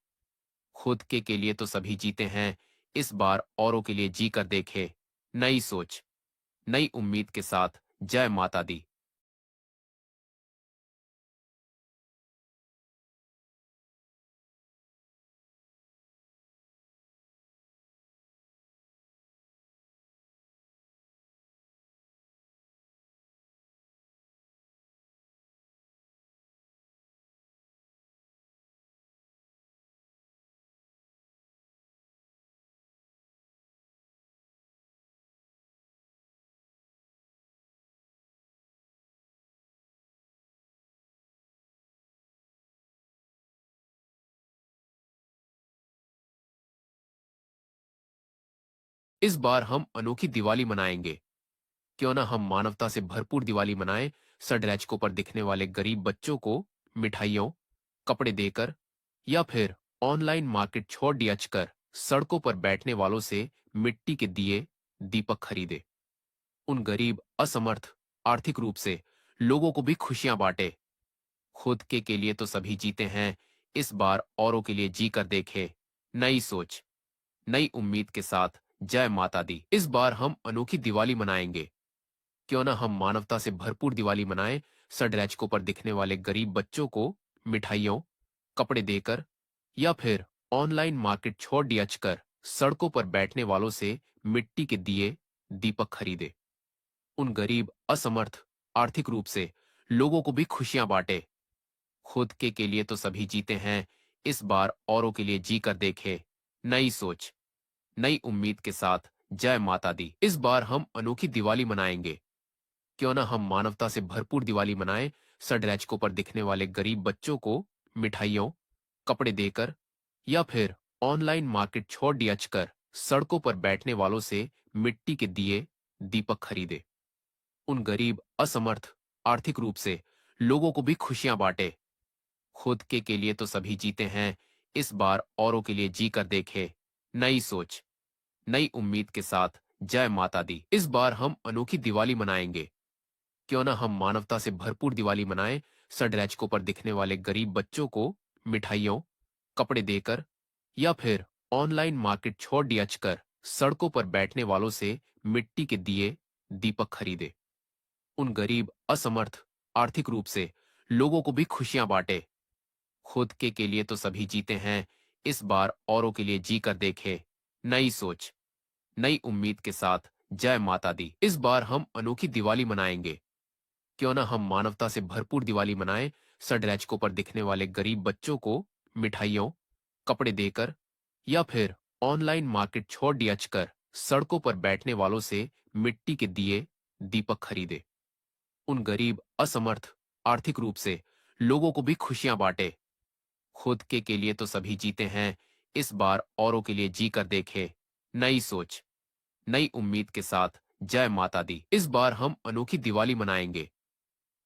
खुद के लिए तो सभी जीते हैं, इस बार औरों के लिए जी कर देखे। नई सोच, नई उम्मीद के साथ जय माता दी। इस बार हम अनोखी दिवाली मनाएंगे। क्यों ना हम मानवता से भरपूर दिवाली मनाएं। सड़रैचकों पर दिखने वाले गरीब बच्चों को मिठाइयों, कपड़े देकर या फिर ऑनलाइन मार्केट छोड़ दियाच कर सड़कों पर बैठने वालों से मिट्टी के दिए, दीपक खरीदे। उन गरीब, असमर्थ, आर्थिक रूप से लोगों को भी खुशियां बांटे। खुद के लिए तो सभी जीते हैं, इस बार औरों के लिए जी कर देखे। नई सोच, नई उम्मीद के साथ जय माता दी। इस बार हम अनोखी दिवाली मनाएंगे। क्यों ना हम मानवता से भरपूर दिवाली मनाएं। सड़रैचकों पर दिखने वाले गरीब बच्चों को मिठाइयों, कपड़े देकर या फिर ऑनलाइन मार्केट छोड़ दियाच कर सड़कों पर बैठने वालों से मिट्टी के दिए, दीपक खरीदे। उन गरीब, असमर्थ, आर्थिक रूप से लोगों को भी खुशियां बांटे। खुद के लिए तो सभी जीते हैं, इस बार औरों के लिए जी कर देखे। नई सोच, नई उम्मीद के साथ जय माता दी। इस बार हम अनोखी दिवाली मनाएंगे। क्यों ना हम मानवता से भरपूर दिवाली मनाएं। सड़रैचकों पर दिखने वाले गरीब बच्चों को मिठाइयों, कपड़े देकर या फिर ऑनलाइन मार्केट छोड़ दियाच कर सड़कों पर बैठने वालों से मिट्टी के दिए, दीपक खरीदे। उन गरीब, असमर्थ, आर्थिक रूप से लोगों को भी खुशियां बांटे। खुद के लिए तो सभी जीते हैं, इस बार औरों के लिए जी कर देखे। नई सोच, नई उम्मीद के साथ जय माता दी। इस बार हम अनोखी दिवाली मनाएंगे। क्यों ना हम मानवता से भरपूर दिवाली मनाएं। सड़रैचकों पर दिखने वाले गरीब बच्चों को मिठाइयों, कपड़े देकर या फिर ऑनलाइन मार्केट छोड़ दियाच कर सड़कों पर बैठने वालों से मिट्टी के दिए, दीपक खरीदे। उन गरीब, असमर्थ, आर्थिक रूप से लोगों को भी खुशियां बांटे। खुद के लिए तो सभी जीते हैं, इस बार औरों के लिए जी कर देखे। नई सोच, नई उम्मीद के साथ जय माता दी। इस बार हम अनोखी दिवाली मनाएंगे। क्यों ना हम मानवता से भरपूर दिवाली मनाएं। सड़रैचकों पर दिखने वाले गरीब बच्चों को मिठाइयों, कपड़े देकर या फिर ऑनलाइन मार्केट छोड़ दियाच कर सड़कों पर बैठने वालों से मिट्टी के दिए, दीपक खरीदे। उन गरीब, असमर्थ, आर्थिक रूप से लोगों को भी खुशियां बांटे। खुद के लिए तो सभी जीते हैं, इस बार औरों के लिए जी कर देखे। नई सोच, नई उम्मीद के साथ जय माता दी। इस बार हम अनोखी दिवाली मनाएंगे।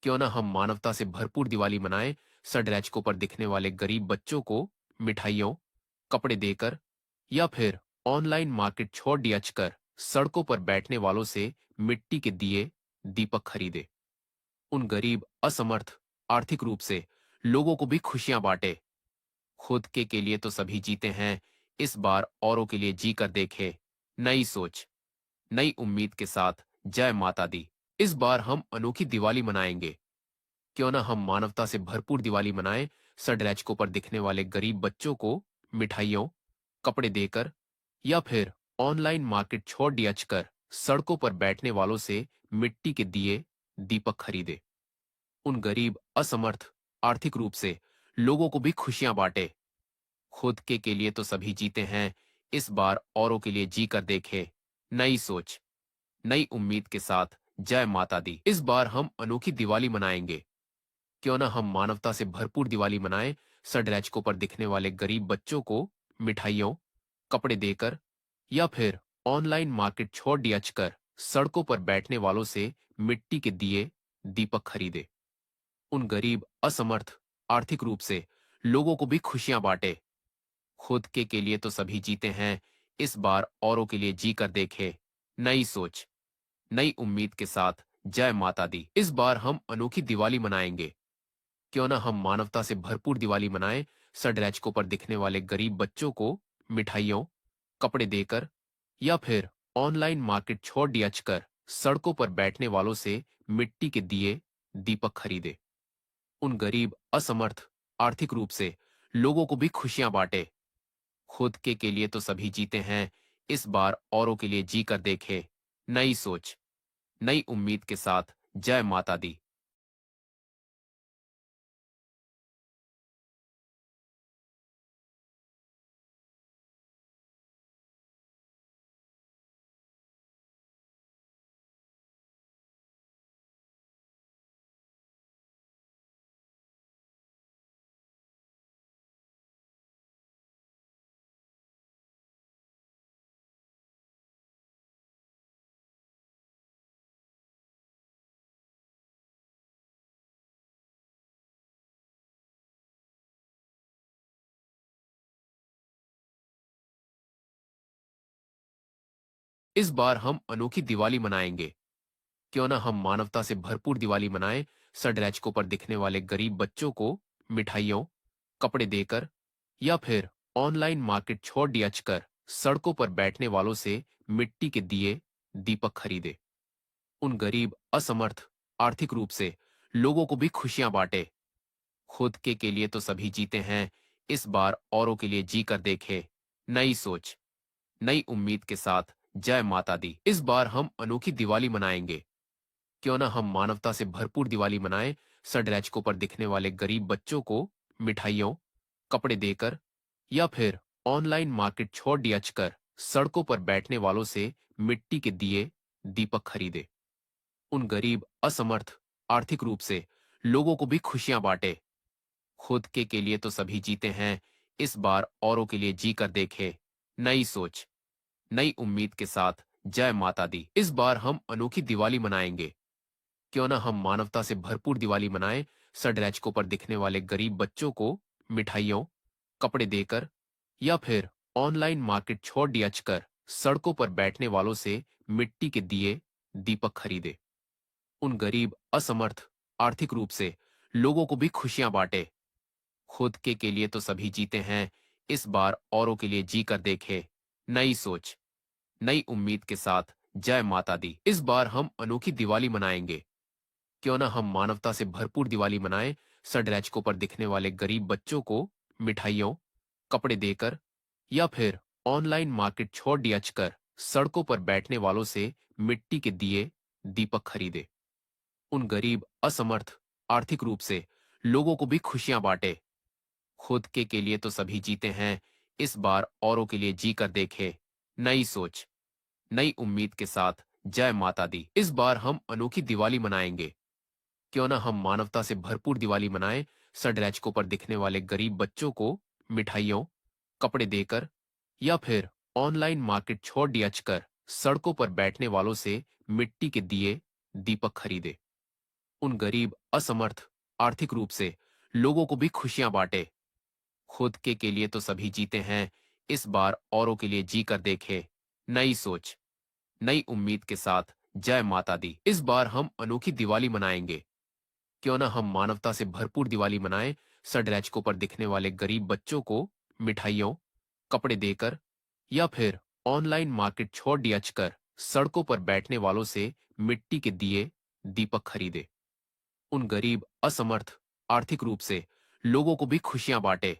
क्यों ना हम मानवता से भरपूर दिवाली मनाएं। सड़रैचकों पर दिखने वाले गरीब बच्चों को मिठाइयों, कपड़े देकर या फिर ऑनलाइन मार्केट छोड़ दियाच कर सड़कों पर बैठने वालों से मिट्टी के दिए, दीपक खरीदे। उन गरीब, असमर्थ, आर्थिक रूप से लोगों को भी खुशियां बांटे। खुद के लिए तो सभी जीते हैं, इस बार औरों के लिए जी कर देखे। नई सोच, नई उम्मीद के साथ जय माता दी। इस बार हम अनोखी दिवाली मनाएंगे। क्यों ना हम मानवता से भरपूर दिवाली मनाएं। सड़रैचकों पर दिखने वाले गरीब बच्चों को मिठाइयों, कपड़े देकर या फिर ऑनलाइन मार्केट छोड़ दियाच कर सड़कों पर बैठने वालों से मिट्टी के दिए, दीपक खरीदे। उन गरीब, असमर्थ, आर्थिक रूप से लोगों को भी खुशियां बांटे। खुद के लिए तो सभी जीते हैं, इस बार औरों के लिए जी कर देखे। नई सोच, नई उम्मीद के साथ जय माता दी। इस बार हम अनोखी दिवाली मनाएंगे। क्यों ना हम मानवता से भरपूर दिवाली मनाएं। सड़रैचकों पर दिखने वाले गरीब बच्चों को मिठाइयों, कपड़े देकर या फिर ऑनलाइन मार्केट छोड़ दियाच कर सड़कों पर बैठने वालों से मिट्टी के दिए, दीपक खरीदे। उन गरीब, असमर्थ, आर्थिक रूप से लोगों को भी खुशियां बांटे। खुद के लिए तो सभी जीते हैं, इस बार औरों के लिए जी कर देखे। नई सोच, नई उम्मीद के साथ जय माता दी। इस बार हम अनोखी दिवाली मनाएंगे। क्यों ना हम मानवता से भरपूर दिवाली मनाएं। सड़रैचकों पर दिखने वाले गरीब बच्चों को मिठाइयों, कपड़े देकर या फिर ऑनलाइन मार्केट छोड़ दियाच कर सड़कों पर बैठने वालों से मिट्टी के दिए, दीपक खरीदे। उन गरीब, असमर्थ, आर्थिक रूप से लोगों को भी खुशियां बांटे। खुद के लिए तो सभी जीते हैं, इस बार औरों के लिए जी कर देखे। नई सोच, नई उम्मीद के साथ जय माता दी। इस बार हम अनोखी दिवाली मनाएंगे। क्यों ना हम मानवता से भरपूर दिवाली मनाएं। सड़रैचकों पर दिखने वाले गरीब बच्चों को मिठाइयों, कपड़े देकर या फिर ऑनलाइन मार्केट छोड़ दियाच कर सड़कों पर बैठने वालों से मिट्टी के दिए, दीपक खरीदे। उन गरीब, असमर्थ, आर्थिक रूप से लोगों को भी खुशियां बांटे। खुद के लिए तो सभी जीते हैं, इस बार औरों के लिए जी कर देखे। नई सोच, नई उम्मीद के साथ जय माता दी। इस बार हम अनोखी दिवाली मनाएंगे। क्यों ना हम मानवता से भरपूर दिवाली मनाएं। सड़रैचकों पर दिखने वाले गरीब बच्चों को मिठाइयों, कपड़े देकर या फिर ऑनलाइन मार्केट छोड़ दियाच कर सड़कों पर बैठने वालों से मिट्टी के दिए, दीपक खरीदे। उन गरीब, असमर्थ, आर्थिक रूप से लोगों को भी खुशियां बांटे। खुद के लिए तो सभी जीते हैं, इस बार औरों के लिए जी कर देखे। नई सोच, नई उम्मीद के साथ जय माता दी। इस बार हम अनोखी दिवाली मनाएंगे। क्यों ना हम मानवता से भरपूर दिवाली मनाएं। सड़रैचकों पर दिखने वाले गरीब बच्चों को मिठाइयों, कपड़े देकर या फिर ऑनलाइन मार्केट छोड़ दियाच कर सड़कों पर बैठने वालों से मिट्टी के दिए, दीपक खरीदे। उन गरीब, असमर्थ, आर्थिक रूप से लोगों को भी खुशियां बांटे। खुद के लिए तो सभी जीते हैं, इस बार औरों के लिए जी कर देखे। नई सोच, नई उम्मीद के साथ जय माता दी। इस बार हम अनोखी दिवाली मनाएंगे। क्यों ना हम मानवता से भरपूर दिवाली मनाएं। सड़रैचकों पर दिखने वाले गरीब बच्चों को मिठाइयों, कपड़े देकर या फिर ऑनलाइन मार्केट छोड़ दियाच कर सड़कों पर बैठने वालों से मिट्टी के दिए, दीपक खरीदे। उन गरीब, असमर्थ, आर्थिक रूप से लोगों को भी खुशियां बांटे। खुद के लिए तो सभी जीते हैं, इस बार औरों के लिए जी कर देखे। नई सोच, नई उम्मीद के साथ जय माता दी। इस बार हम अनोखी दिवाली मनाएंगे। क्यों ना हम मानवता से भरपूर दिवाली मनाएं। सड़रैचकों पर दिखने वाले गरीब बच्चों को मिठाइयों, कपड़े देकर या फिर ऑनलाइन मार्केट छोड़ दियाच कर सड़कों पर बैठने वालों से मिट्टी के दिए, दीपक खरीदे। उन गरीब, असमर्थ, आर्थिक रूप से लोगों को भी खुशियां बांटे। खुद के लिए तो सभी जीते हैं, इस बार औरों के लिए जी कर देखे। नई सोच, नई उम्मीद के साथ जय माता दी। इस बार हम अनोखी दिवाली मनाएंगे। क्यों ना हम मानवता से भरपूर दिवाली मनाएं। सड़रैचकों पर दिखने वाले गरीब बच्चों को मिठाइयों, कपड़े देकर या फिर ऑनलाइन मार्केट छोड़ दियाच कर सड़कों पर बैठने वालों से मिट्टी के दिए, दीपक खरीदे। उन गरीब, असमर्थ, आर्थिक रूप से लोगों को भी खुशियां बांटे।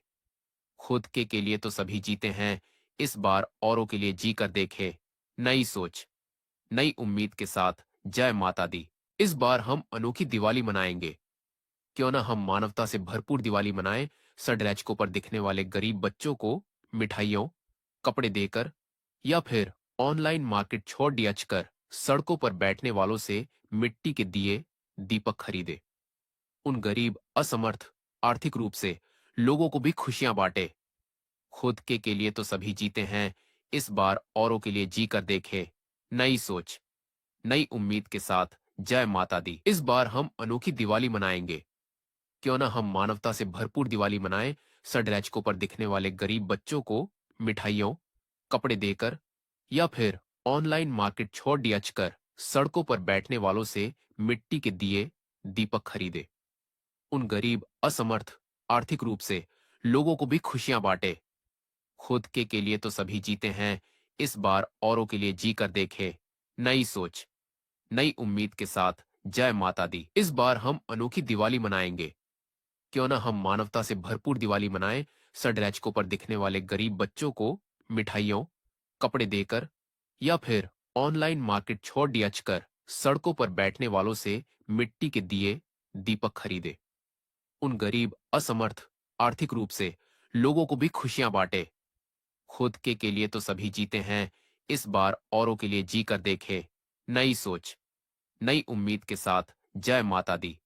खुद के लिए तो सभी जीते हैं, इस बार औरों के लिए जी कर देखे। नई सोच, नई उम्मीद के साथ जय माता दी। इस बार हम अनोखी दिवाली मनाएंगे। क्यों ना हम मानवता से भरपूर दिवाली मनाएं। सड़रैचकों पर दिखने वाले गरीब बच्चों को मिठाइयों, कपड़े देकर या फिर ऑनलाइन मार्केट छोड़ दियाच कर सड़कों पर बैठने वालों से मिट्टी के दिए, दीपक खरीदे। उन गरीब, असमर्थ, आर्थिक रूप से लोगों को भी खुशियां बांटे। खुद के लिए तो सभी जीते हैं, इस बार औरों के लिए जी कर देखे। नई सोच, नई उम्मीद के साथ जय माता दी। इस बार हम अनोखी दिवाली मनाएंगे। क्यों ना हम मानवता से भरपूर दिवाली मनाएं। सड़रैचकों पर दिखने वाले गरीब बच्चों को मिठाइयों, कपड़े देकर या फिर ऑनलाइन मार्केट छोड़ दियाच कर सड़कों पर बैठने वालों से मिट्टी के दिए, दीपक खरीदे। उन गरीब, असमर्थ, आर्थिक रूप से लोगों को भी खुशियां बांटे। खुद के लिए तो सभी जीते हैं, इस बार औरों के लिए जी कर देखे। नई सोच, नई उम्मीद के साथ जय माता दी। इस बार हम अनोखी दिवाली मनाएंगे। क्यों ना हम मानवता से भरपूर दिवाली मनाएं। सड़रैचकों पर दिखने वाले गरीब बच्चों को मिठाइयों, कपड़े देकर या फिर ऑनलाइन मार्केट छोड़ दियाच कर सड़कों पर बैठने वालों से मिट्टी के दिए, दीपक खरीदे। उन गरीब, असमर्थ, आर्थिक रूप से लोगों को भी खुशियां बांटे। खुद के लिए तो सभी जीते हैं, इस बार औरों के लिए जी कर देखे। नई सोच, नई उम्मीद के साथ जय माता दी।